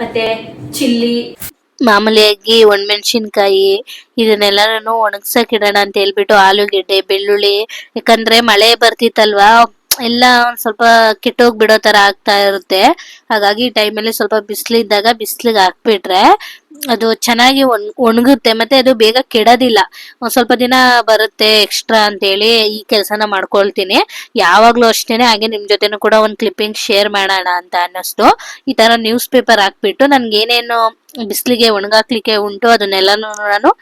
ಮತ್ತು ಚಿಲ್ಲಿ, ಮಾಮೂಲಿಯಾಗಿ ಒಣಮೆಣಸಿನ್ಕಾಯಿ ಇದನ್ನೆಲ್ಲ ನಾನು ಒಣಗ್ಸಕ್ ಇಡೋಣ ಅಂತ ಹೇಳ್ಬಿಟ್ಟು ಆಲೂಗೆಡ್ಡೆ, ಬೆಳ್ಳುಳ್ಳಿ, ಯಾಕಂದ್ರೆ ಮಳೆ ಬರ್ತಿತ್ತಲ್ವಾ, ಎಲ್ಲ ಒಂದ್ ಸ್ವಲ್ಪ ಕೆಟ್ಟೋಗ್ ಬಿಡೋ ತರ ಆಗ್ತಾ ಇರುತ್ತೆ. ಹಾಗಾಗಿ ಈ ಟೈಮಲ್ಲಿ ಸ್ವಲ್ಪ ಬಿಸಿಲಿದ್ದಾಗ ಬಿಸಿಲಿಗೆ ಹಾಕ್ಬಿಟ್ರೆ ಅದು ಚೆನ್ನಾಗಿ ಒಣಗುತ್ತೆ, ಮತ್ತೆ ಅದು ಬೇಗ ಕೆಡೋದಿಲ್ಲ, ಒಂದ್ ಸ್ವಲ್ಪ ದಿನ ಬರುತ್ತೆ ಎಕ್ಸ್ಟ್ರಾ ಅಂತ ಹೇಳಿ ಈ ಕೆಲಸನ ಮಾಡ್ಕೊಳ್ತೀನಿ ಯಾವಾಗ್ಲೂ ಅಷ್ಟೇನೆ. ಹಾಗೆ ನಿಮ್ ಜೊತೆನೂ ಕೂಡ ಒಂದ್ ಕ್ಲಿಪ್ಪಿಂಗ್ ಶೇರ್ ಮಾಡೋಣ ಅಂತ ಅನ್ನಿಸ್ತು. ಈ ತರ ನ್ಯೂಸ್ ಪೇಪರ್ ಹಾಕ್ಬಿಟ್ಟು ನನ್ಗೆ ಏನೇನು ಬಿಸಿಲಿಗೆ ಒಣಗಾಕ್ಲಿಕ್ಕೆ ಉಂಟು ಅದನ್ನೆಲ್ಲಾನು ನಾನು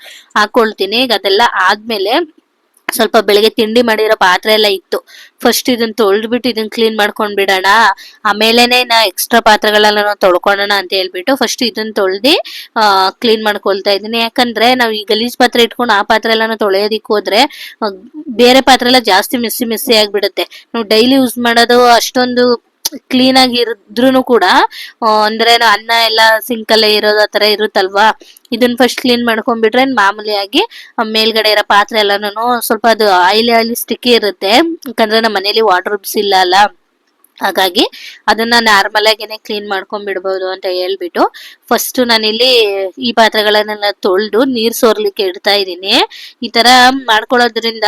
ಹಾಕೊಳ್ತೀನಿ. ಈಗ ಅದೆಲ್ಲ ಆದ್ಮೇಲೆ ಸ್ವಲ್ಪ ಬೆಳಗ್ಗೆ ತಿಂಡಿ ಮಾಡಿರೋ ಪಾತ್ರೆ ಎಲ್ಲ ಇತ್ತು, ಫಸ್ಟ್ ಇದನ್ನ ತೊಳೆದ್ಬಿಟ್ಟು ಇದನ್ನ ಕ್ಲೀನ್ ಮಾಡ್ಕೊಂಡ್ ಬಿಡೋಣ, ಆಮೇಲೆನೆ ನಾ ಎಕ್ಸ್ಟ್ರಾ ಪಾತ್ರೆಗಳೆಲ್ಲ ನಾವು ತೊಳ್ಕೊಳ್ಳೋಣ ಅಂತ ಹೇಳ್ಬಿಟ್ಟು ಫಸ್ಟ್ ಇದನ್ನ ತೊಳ್ದಿ ಕ್ಲೀನ್ ಮಾಡ್ಕೊಳ್ತಾ ಇದ್ದೀನಿ. ಯಾಕಂದ್ರೆ ನಾವು ಈ ಗಲೀಜ್ ಪಾತ್ರೆ ಇಟ್ಕೊಂಡು ಆ ಪಾತ್ರೆ ಎಲ್ಲ ತೊಳೆಯೋದಿಕ್ ಹೋದ್ರೆ ಬೇರೆ ಪಾತ್ರೆ ಎಲ್ಲ ಜಾಸ್ತಿ ಮೆಸ್ಸಿ ಆಗ್ಬಿಡುತ್ತೆ. ನಾವು ಡೈಲಿ ಯೂಸ್ ಮಾಡೋದು ಅಷ್ಟೊಂದು ಕ್ಲೀನ್ ಆಗಿ ಇದ್ರೂ ಕೂಡ ಅಂದ್ರೆ ಅನ್ನ ಎಲ್ಲ ಸಿಂಕಲ್ಲೇ ಇರೋದು ಆತರ ಇರುತ್ತಲ್ವಾ. ಇದನ್ನ ಫಸ್ಟ್ ಕ್ಲೀನ್ ಮಾಡ್ಕೊಂಡ್ಬಿಟ್ರೆ ಮಾಮೂಲಿಯಾಗಿ ಮೇಲ್ಗಡೆ ಇರೋ ಪಾತ್ರೆ ಎಲ್ಲಾನು ಸ್ವಲ್ಪ ಅದು ಆಯಿಲಿ ಸ್ಟಿಕ್ಕಿ ಇರುತ್ತೆ, ಯಾಕಂದ್ರೆ ನಮ್ಮ ಮನೇಲಿ ವಾರ್ಡ್ರೋಬ್ಸ್ ಇಲ್ಲ ಅಲ್ಲ, ಹಾಗಾಗಿ ಅದನ್ನ ನಾರ್ಮಲ್ ಆಗೇನೆ ಕ್ಲೀನ್ ಮಾಡ್ಕೊಂಡ್ಬಿಡ್ಬೋದು ಅಂತ ಹೇಳ್ಬಿಟ್ಟು ಫಸ್ಟ್ ನಾನಿಲ್ಲಿ ಈ ಪಾತ್ರೆಗಳನ್ನೆಲ್ಲ ತೊಳೆದು ನೀರ್ ಸೋರ್ಲಿಕ್ಕೆ ಇಡ್ತಾ ಇದ್ದೀನಿ. ಈ ತರ ಮಾಡ್ಕೊಳ್ಳೋದ್ರಿಂದ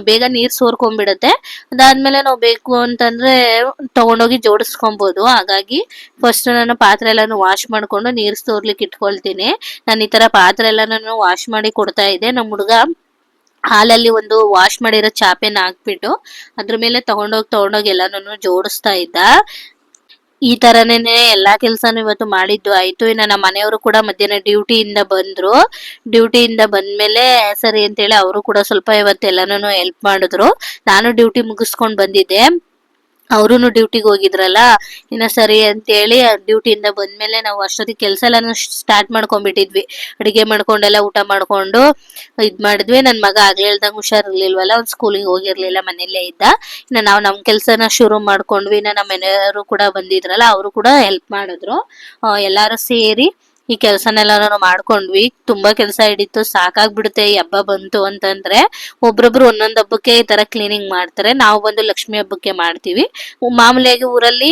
ಬೇಗ ನೀರ್ ಸೋರ್ಕೊಂಡ್ಬಿಡುತ್ತೆ. ಅದಾದ್ಮೇಲೆ ನಾವು ಬೇಕು ಅಂತಂದ್ರೆ ತಗೊಂಡೋಗಿ ಜೋಡಿಸ್ಕೊಬಹುದು. ಹಾಗಾಗಿ ಫಸ್ಟ್ ನಾನು ಪಾತ್ರೆ ಎಲ್ಲಾನು ವಾಶ್ ಮಾಡ್ಕೊಂಡು ನೀರ್ ಸೋರ್ಲಿಕ್ಕೆ ಇಟ್ಕೊಳ್ತೀನಿ. ನಾನು ಈ ತರ ಪಾತ್ರೆ ಎಲ್ಲಾನು ವಾಶ್ ಮಾಡಿ ಕೊಡ್ತಾ ಇದ್ದೆ. ನಮ್ಮ ಹುಡುಗ ಹಾಲಲ್ಲಿ ಒಂದು ವಾಶ್ ಮಾಡಿರೋ ಚಾಪೆನ ಹಾಕ್ಬಿಟ್ಟು ಅದ್ರ ಮೇಲೆ ತಗೊಂಡೋಗಿ ಎಲ್ಲಾನು ಜೋಡಿಸ್ತಾ ಇದ್ದ. ಈ ತರನೇನೆ ಎಲ್ಲಾ ಕೆಲ್ಸಾನು ಇವತ್ತು ಮಾಡಿದ್ದು ಆಯ್ತು. ಇನ್ನ ನಮ್ಮ ಮನೆಯವರು ಕೂಡ ಮಧ್ಯಾಹ್ನ ಡ್ಯೂಟಿಯಿಂದ ಬಂದ್ಮೇಲೆ ಸರಿ ಅಂತೇಳಿ ಅವರು ಕೂಡ ಸ್ವಲ್ಪ ಇವತ್ತೆಲ್ಲಾನು ಹೆಲ್ಪ್ ಮಾಡಿದ್ರು. ನಾನು ಡ್ಯೂಟಿ ಮುಗಿಸ್ಕೊಂಡ್ ಬಂದಿದ್ದೆ, ಅವರುನು ಡ್ಯೂಟಿಗೆ ಹೋಗಿದ್ರಲ್ಲ, ಇನ್ನ ಸರಿ ಅಂತೇಳಿ ಡ್ಯೂಟಿಯಿಂದ ಬಂದ್ಮೇಲೆ ನಾವು ಅಷ್ಟೊತ್ತಿಗೆ ಕೆಲಸ ಎಲ್ಲಾನು ಸ್ಟಾರ್ಟ್ ಮಾಡ್ಕೊಂಡ್ಬಿಟ್ಟಿದ್ವಿ. ಅಡಿಗೆ ಮಾಡ್ಕೊಂಡೆಲ್ಲ ಊಟ ಮಾಡ್ಕೊಂಡು ಇದ್ ಮಾಡಿದ್ವಿ. ನನ್ ಮಗ ಆಗ್ಲೇ ಹೇಳ್ದಂಗ ಹುಷಾರಿರ್ಲಿಲ್ವಲ್ಲ, ಅವ್ನ್ ಸ್ಕೂಲಿಗೆ ಹೋಗಿರ್ಲಿಲ್ಲ, ಮನೇಲೇ ಇದ್ದ. ಇನ್ನ ನಾವು ನಮ್ ಕೆಲ್ಸನ ಶುರು ಮಾಡ್ಕೊಂಡ್ವಿ. ಇನ್ನ ನಮ್ಮ ಮನೆಯವರು ಕೂಡ ಬಂದಿದ್ರಲ್ಲ, ಅವರು ಕೂಡ ಹೆಲ್ಪ್ ಮಾಡಿದ್ರು. ಎಲ್ಲಾರು ಸೇರಿ ಈ ಕೆಲ್ಸನೆಲ್ಲ ನಾವು ಮಾಡ್ಕೊಂಡ್ವಿ. ತುಂಬಾ ಕೆಲಸ ಹಿಡಿತು, ಸಾಕಾಗ್ಬಿಡುತ್ತೆ ಈ ಹಬ್ಬ ಬಂತು ಅಂತಂದ್ರೆ. ಒಬ್ರೊಬ್ರು ಒಂದೊಂದ್ ಹಬ್ಬಕ್ಕೆ ಈ ತರ ಕ್ಲೀನಿಂಗ್ ಮಾಡ್ತಾರೆ, ನಾವು ಬಂದು ಲಕ್ಷ್ಮಿ ಹಬ್ಬಕ್ಕೆ ಮಾಡ್ತೀವಿ. ಮಾಮೂಲಿಯಾಗಿ ಊರಲ್ಲಿ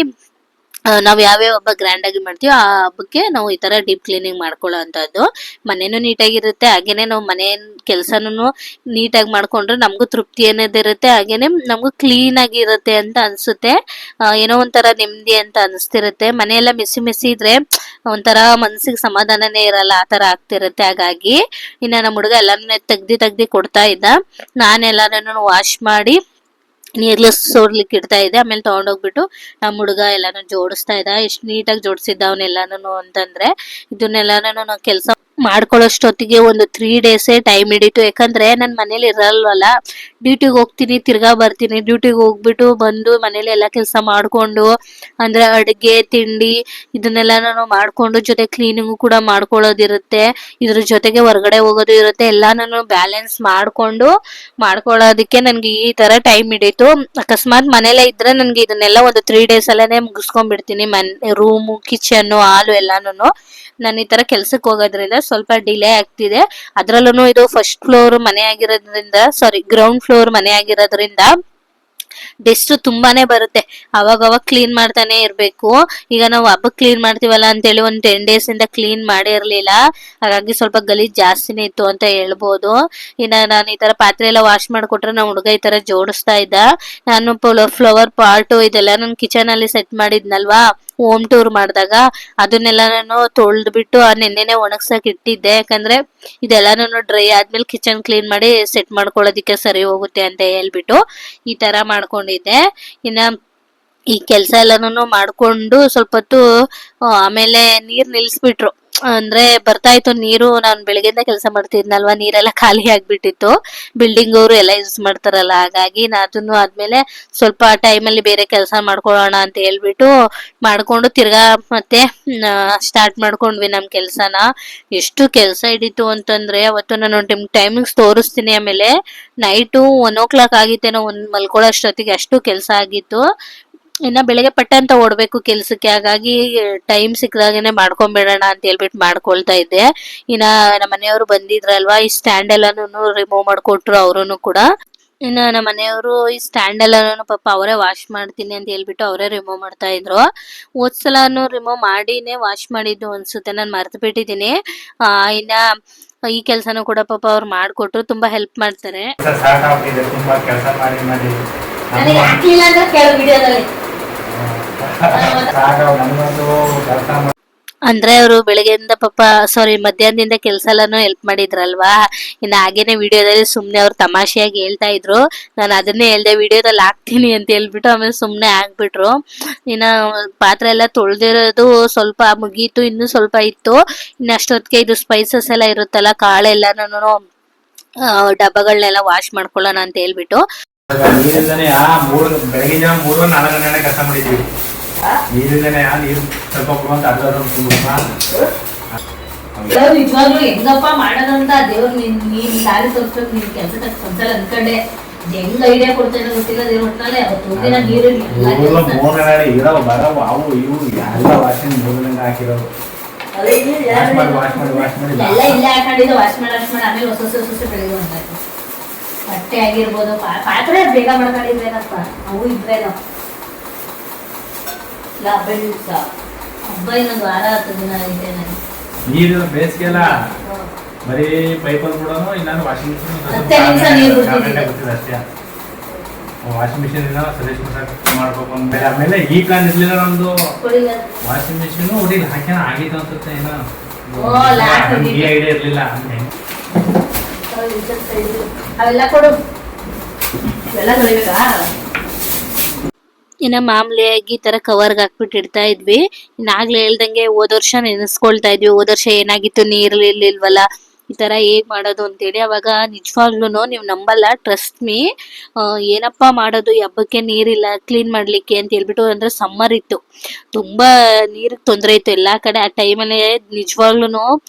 ನಾವ್ ಯಾವ್ಯಾವ ಹಬ್ಬ ಗ್ರ್ಯಾಂಡ್ ಆಗಿ ಮಾಡ್ತೀವಿ ಆ ಹಬ್ಬಕ್ಕೆ ನಾವು ಈ ತರ ಡೀಪ್ ಕ್ಲೀನಿಂಗ್ ಮಾಡ್ಕೊಳ್ಳೋ ಅಂತದ್ದು. ಮನೇನು ನೀಟಾಗಿರುತ್ತೆ, ಹಾಗೇನೆ ನಾವು ಮನೆ ಕೆಲ್ಸನೂ ನೀಟಾಗಿ ಮಾಡ್ಕೊಂಡ್ರೆ ನಮ್ಗೂ ತೃಪ್ತಿ ಅನ್ನೋದಿರುತ್ತೆ, ಹಾಗೇನೆ ನಮ್ಗೂ ಕ್ಲೀನ್ ಆಗಿರುತ್ತೆ ಅಂತ ಅನ್ಸುತ್ತೆ. ಏನೋ ಒಂಥರ ನೆಮ್ಮದಿ ಅಂತ ಅನಿಸ್ತಿರುತ್ತೆ. ಮನೆಯೆಲ್ಲ ಮೆಸ್ಸಿ ಇದ್ರೆ ಒಂಥರ ಮನ್ಸಿಗೆ ಸಮಾಧಾನನೇ ಇರಲ್ಲ, ಆ ತರ ಆಗ್ತಿರುತ್ತೆ. ಹಾಗಾಗಿ ಇನ್ನ ನಮ್ಮ ಹುಡುಗ ಎಲ್ಲಾನು ತೆಗ್ದಿ ಕೊಡ್ತಾ ಇದ್ದ. ನಾನೆಲ್ಲಾನು ವಾಶ್ ಮಾಡಿ ನೀರ್ಲು ಸೋರ್ಲಿಕ್ಕೆ ಇಡ್ತಾ ಇದ್ದೆ. ಆಮೇಲೆ ತಗೊಂಡೋಗ್ಬಿಟ್ಟು ನಮ್ಮ ಹುಡುಗ ಎಲ್ಲಾನು ಜೋಡಿಸ್ತಾ ಇದ್ದ. ಎಷ್ಟು ನೀಟಾಗಿ ಜೋಡಿಸಿದ್ದ ಅವನ್ನೆಲ್ಲಾನು ಅಂತಂದ್ರೆ. ಇದನ್ನೆಲ್ಲಾನು ಕೆಲಸ ಮಾಡ್ಕೊಳ್ಳೋಷ್ಟೊತ್ತಿಗೆ ಒಂದು 3 days ಟೈಮ್ ಹಿಡಿತು. ಯಾಕಂದ್ರೆ ನಾನು ಮನೇಲಿ ಇರಲ್ವಲ್ಲ, ಡ್ಯೂಟಿಗೆ ಹೋಗ್ತೀನಿ, ತಿರ್ಗಾ ಬರ್ತೀನಿ. ಡ್ಯೂಟಿಗೆ ಹೋಗ್ಬಿಟ್ಟು ಬಂದು ಮನೇಲಿ ಎಲ್ಲ ಕೆಲಸ ಮಾಡ್ಕೊಂಡು, ಅಂದ್ರೆ ಅಡುಗೆ ತಿಂಡಿ ಇದನ್ನೆಲ್ಲ ನಾನು ಮಾಡ್ಕೊಂಡು, ಜೊತೆ ಕ್ಲೀನಿಂಗು ಕೂಡ ಮಾಡ್ಕೊಳ್ಳೋದಿರುತ್ತೆ. ಇದ್ರ ಜೊತೆಗೆ ಹೊರಗಡೆ ಹೋಗೋದು ಇರುತ್ತೆ. ಎಲ್ಲ ನಾನು ಬ್ಯಾಲೆನ್ಸ್ ಮಾಡ್ಕೊಳ್ಳೋದಕ್ಕೆ ನನ್ಗೆ ಈ ತರ ಟೈಮ್ ಹಿಡಿತು. ಅಕಸ್ಮಾತ್ ಮನೇಲೆ ಇದ್ರೆ ನನ್ಗೆ ಇದನ್ನೆಲ್ಲ ಒಂದು 3 days ಅಲ್ಲೇನೆ ಮುಗಿಸ್ಕೊಂಡ್ಬಿಡ್ತೀನಿ. ರೂಮು, ಕಿಚನ್, ಹಾಲು ಎಲ್ಲಾನು. ನಾನು ಈ ತರ ಕೆಲ್ಸಕ್ಕೆ ಹೋಗೋದ್ರಿಂದ ಸ್ವಲ್ಪ ಡಿಲೇ ಆಗ್ತಿದೆ. ಅದ್ರಲ್ಲೂ ಇದು ಫಸ್ಟ್ ಫ್ಲೋರ್ ಮನೆ ಆಗಿರೋದ್ರಿಂದ, ಗ್ರೌಂಡ್ ಫ್ಲೋರ್ ಮನೆ ಆಗಿರೋದ್ರಿಂದ ಡಸ್ಟ್ ತುಂಬಾನೇ ಬರುತ್ತೆ. ಅವಾಗ ಕ್ಲೀನ್ ಮಾಡ್ತಾನೆ ಇರ್ಬೇಕು. ಈಗ ನಾವು ಹಬ್ಬಕ್ಕೆ ಕ್ಲೀನ್ ಮಾಡ್ತೀವಲ್ಲ ಅಂತೇಳಿ ಒಂದು 10 days ಇಂದ ಕ್ಲೀನ್ ಮಾಡಿರ್ಲಿಲ್ಲ, ಹಾಗಾಗಿ ಸ್ವಲ್ಪ ಗಲೀಜ್ ಜಾಸ್ತಿನೇ ಇತ್ತು ಅಂತ ಹೇಳ್ಬೋದು. ಇನ್ನ ನಾನು ಈ ತರ ಪಾತ್ರೆ ಎಲ್ಲ ವಾಶ್ ಮಾಡ್ಕೊಟ್ರೆ ನಮ್ಮ ಹುಡುಗ ಈ ತರ ಜೋಡಿಸ್ತಾ ಇದ್ದ. ನಾನು ಫ್ಲವರ್ ಪಾಟ್ ಇದೆಲ್ಲ ನಾನು ಕಿಚನ್ ಅಲ್ಲಿ ಸೆಟ್ ಮಾಡಿದ್ನಲ್ವಾ ಹೋಮ್ ಟೂರ್ ಮಾಡಿದಾಗ, ಅದನ್ನೆಲ್ಲ ನಾನು ತೊಳೆದ್ಬಿಟ್ಟು ನೆನ್ನೆನೆ ಒಣಗ್ಸಕ್ ಇಟ್ಟಿದ್ದೆ. ಯಾಕಂದ್ರೆ ಇದೆಲ್ಲ ನಾನು ಡ್ರೈ ಆದ್ಮೇಲೆ ಕಿಚನ್ ಕ್ಲೀನ್ ಮಾಡಿ ಸೆಟ್ ಮಾಡ್ಕೊಳ್ಳೋದಿಕ್ಕೆ ಸರಿ ಹೋಗುತ್ತೆ ಅಂತ ಹೇಳ್ಬಿಟ್ಟು ಈ ತರ ಮಾಡ್ಕೊಂಡಿದ್ದೆ. ಇನ್ನ ಈ ಕೆಲಸ ಎಲ್ಲಾನು ಮಾಡ್ಕೊಂಡು ಸ್ವಲ್ಪ ಹೊತ್ತು ಆಮೇಲೆ ನೀರ್ ನಿಲ್ಸ್ಬಿಟ್ರು. ಅಂದ್ರೆ ಬರ್ತಾ ಇತ್ತು ನೀರು. ನಾನು ಬೆಳಗ್ಗೆಯಿಂದ ಕೆಲಸ ಮಾಡ್ತಿದ್ನಲ್ವಾ, ನೀರೆಲ್ಲ ಖಾಲಿ ಆಗ್ಬಿಟ್ಟಿತ್ತು. ಬಿಲ್ಡಿಂಗ್ ಅವರು ಎಲ್ಲ ಯೂಸ್ ಮಾಡ್ತಾರಲ್ಲ, ಹಾಗಾಗಿ ಅದನ್ನು ಆದ್ಮೇಲೆ ಸ್ವಲ್ಪ ಟೈಮಲ್ಲಿ ಬೇರೆ ಕೆಲಸ ಮಾಡ್ಕೊಳ್ಳೋಣ ಅಂತ ಹೇಳ್ಬಿಟ್ಟು ಮಾಡ್ಕೊಂಡು ತಿರ್ಗಾ ಮತ್ತೆ ಸ್ಟಾರ್ಟ್ ಮಾಡ್ಕೊಂಡ್ವಿ ನಮ್ ಕೆಲ್ಸನ. ಎಷ್ಟು ಕೆಲಸ ಹಿಡಿತು ಅಂತಂದ್ರೆ, ಅವತ್ತು ನಾನು ಟೈಮಿಂಗ್ಸ್ ತೋರಿಸ್ತೀನಿ. ಆಮೇಲೆ ನೈಟು 1 o'clock ಆಗಿತ್ತೇನೋ, ಮಲ್ಕೊಳ್ಳೋ ಅಷ್ಟೊತ್ತಿಗೆ ಅಷ್ಟು ಕೆಲಸ ಆಗಿತ್ತು. ಇನ್ನ ಬೆಳಗ್ಗೆ ಪಟ್ಟ ಅಂತ ಓಡ್ಬೇಕು ಕೆಲ್ಸಕ್ಕೆ, ಹಾಗಾಗಿ ಟೈಮ್ ಸಿಕ್ಕದಾಗೇನೆ ಮಾಡ್ಕೊಂಡ್ಬಿಡೋಣ ಅಂತ ಹೇಳ್ಬಿಟ್ಟು ಮಾಡ್ಕೊಳ್ತಾ ಇದ್ದೆ. ಇನ್ನ ನಮ್ಮ ಮನೆಯವರು ಬಂದಿದ್ರಲ್ವಾ, ಈ ಸ್ಟ್ಯಾಂಡ್ ಎಲ್ಲಾನು ರಿಮೂವ್ ಮಾಡ್ಕೊಟ್ರು ಅವರುನು ಕೂಡ. ಇನ್ನ ನಮ್ಮ ಮನೆಯವರು ಈ ಸ್ಟ್ಯಾಂಡ್ ಎಲ್ಲಾನು ಪಾಪ ಅವರೇ ವಾಶ್ ಮಾಡ್ತೀನಿ ಅಂತ ಹೇಳ್ಬಿಟ್ಟು ಅವರೇ ರಿಮೂವ್ ಮಾಡ್ತಾ ಇದ್ರು. ಹೋದ್ಸಲಾನು ರಿಮೂವ್ ಮಾಡಿನೇ ವಾಶ್ ಮಾಡಿದ್ದು ಅನ್ಸುತ್ತೆ, ನಾನು ಮರ್ತು ಬಿಟ್ಟಿದ್ದೀನಿ. ಇನ್ನ ಈ ಕೆಲ್ಸನೂ ಕೂಡ ಪಾಪ ಅವ್ರು ಮಾಡ್ಕೊಟ್ರು, ತುಂಬಾ ಹೆಲ್ಪ್ ಮಾಡ್ತಾರೆ. ತುಂಬಾ ಕೆಲಸ ಮಾಡಿ ಮಾಡಿ ನನಗೆ ಹಾಕ್ಲಿಲ್ಲ ಅಂದ್ರೆ ಕೇಳೋ ವಿಡಿಯೋದಲ್ಲಿ ಅಂದ್ರೆ ಅವರು ಬೆಳಗ್ಗೆಯಿಂದ ಮಧ್ಯಾಹ್ನದಿಂದ ಕೆಲ್ಸ ಎಲ್ಲಾನು ಹೆಲ್ಪ್ ಮಾಡಿದ್ರಲ್ವಾ. ಇನ್ನು ಹಾಗೇನೆ ವಿಡಿಯೋದಲ್ಲಿ ಸುಮ್ನೆ ಅವ್ರು ತಮಾಷೆಯಾಗಿ ಹೇಳ್ತಾ ಇದ್ರು. ನಾನು ಅದನ್ನೇ ಹೇಳ್ದೆ ವಿಡಿಯೋದಲ್ಲಿ ಹಾಕ್ತೀನಿ ಅಂತ ಹೇಳ್ಬಿಟ್ಟು, ಆಮೇಲೆ ಸುಮ್ನೆ ಹಾಕ್ಬಿಟ್ರು. ಇನ್ನ ಪಾತ್ರೆ ಎಲ್ಲ ತೊಳ್ದಿರೋದು ಸ್ವಲ್ಪ ಮುಗೀತು, ಇನ್ನು ಸ್ವಲ್ಪ ಇತ್ತು. ಇನ್ನು ಅಷ್ಟೊತ್ತಿಗೆ ಇದು ಸ್ಪೈಸಸ್ ಎಲ್ಲ ಇರುತ್ತಲ್ಲ, ಕಾಳೆಲ್ಲಾನು ಡಬ್ಬಗಳನ್ನೆಲ್ಲ ವಾಶ್ ಮಾಡ್ಕೊಳ್ಳೋಣ ಅಂತ ಹೇಳ್ಬಿಟ್ಟು ನೀರಿಂದನೇ ಬೆಳಗಿನ ಜಾವ 3-4 ಗಂಟೆ ಕೆಲಸ ಮಾಡಿದ್ದೀವಿ. ನೀರಿಂದನೇ ನೀರು ಸ್ವಲ್ಪ ಕೊಡುವಂತ ನಿಜವಾಗ್ಲೂ ಹೆಂಗಪ್ಪ ಮಾಡೋದಂತ ದೇವ್ರು ನೀನ್ ದಾರಿ ತೋರ್ಸ್ಬೇಕು. ನಿನ್ ಕೆಲಸ ಒಂದ್ಸಲ ಅನ್ಕೊಂಡೆ ಹೆಂಗ್ ಐಡಿಯಾ ಕೊಡ್ತೇನೆ ಗೊತ್ತಿಲ್ಲ. ದೇವ್ರ ಒಟ್ಟಿನಲ್ಲಿ ಅವತ್ತು ದಿನ ನೀರು ಇರೋ ಬರೋ ಅವು ಇವು ಎಲ್ಲ ವಾಷಿಂಗ್ 3 ಗಂಟೆ ಹಾಕಿರೋದು. ಎಲ್ಲ ಇಲ್ಲೇ ಹಾಕೊಂಡಿದ್ದು ವಾಶ್ ಮಾಡಿ ಆಮೇಲೆ ಹೊಸ ಬೆಳಿಗ್ಗೆ ಒಂದಾಯ್ತು. ಬಟ್ಟೆ ಆಗಿರ್ಬೋದು, ಪಾತ್ರೆ ಬೇಗ ಮಾಡ್ಕೊಂಡಿದ್ರೇನಪ್ಪ, ಅವು ಇದ್ರೇನೋ ಹಬ್ಬ ಇನ್ನೊಂದು ವಾರ 10 ದಿನ ಐತೆ. ನೀರು ಬೇಸಿಗೆ ಎಲ್ಲ ಬರೀ ಪೈಪಲ್ಲಿ ಬಿಡೋನು, ಇಲ್ಲಾಂದ್ರೆ ವಾಷಿಂಗ್ ಮಿಷಿನ್ ಅಷ್ಟೇ. ವಾಷಿಂಗ್ ಮಿಷಿನ್ ಸಜೆಸ್ಟ್ ಮಾಡ್ಬೇಕು ಅಂದ್ಮೇಲೆ ಆಮೇಲೆ ಈ ಪ್ಲಾನ್ ಇರ್ಲಿಲ್ಲ ನಮ್ದು. ವಾಷಿಂಗ್ ಮಿಷಿನ್ ಹುಡುಗಿ ಹಾಕ್ಯಾನ ಆಗಿತ್ತು ಅನ್ಸುತ್ತೆ, ಏನೋ ಐಡಿಯಾ ಇರ್ಲಿಲ್ಲ. ಅವೆಲ್ಲ ಕೊಡು, ಇವೆಲ್ಲ ತೊಳಿಬೇಕಾ? ಇನ್ನ ಮಾಮೂಲಿಯಾಗಿ ಈ ತರ ಕವರ್ಗೆ ಹಾಕ್ಬಿಟ್ಟು ಇಡ್ತಾ ಇದ್ವಿ. ಇನ್ನಾಗ್ಲೇ ಹೇಳ್ದಂಗೆ ಹೋದ ವರ್ಷ ನೆನೆಸ್ಕೊಳ್ತಾ ಇದ್ವಿ, ಹೋದ ವರ್ಷ ಏನಾಗಿತ್ತು ನೀರು ಇರ್ಲಿಲ್ವಲ್ಲ, ಈ ತರ ಹೇಗ್ ಮಾಡೋದು ಅಂತೇಳಿ. ಅವಾಗ ನಿಜವಾಗ್ಲೂ ನೀವು ನಂಬಲ್ಲ, ಟ್ರಸ್ಟ್ ಮೀ, ಏನಪ್ಪಾ ಮಾಡೋದು ಈ ಹಬ್ಬಕ್ಕೆ ನೀರಿಲ್ಲ ಕ್ಲೀನ್ ಮಾಡ್ಲಿಕ್ಕೆ ಅಂತ ಹೇಳ್ಬಿಟ್ಟು. ಅಂದ್ರೆ ಸಮ್ಮರ್ ಇತ್ತು, ತುಂಬಾ ನೀರಿಗೆ ತೊಂದರೆ ಇತ್ತು ಎಲ್ಲಾ ಕಡೆ. ಆ ಟೈಮಲ್ಲಿ ನಿಜವಾಗ್ಲೂ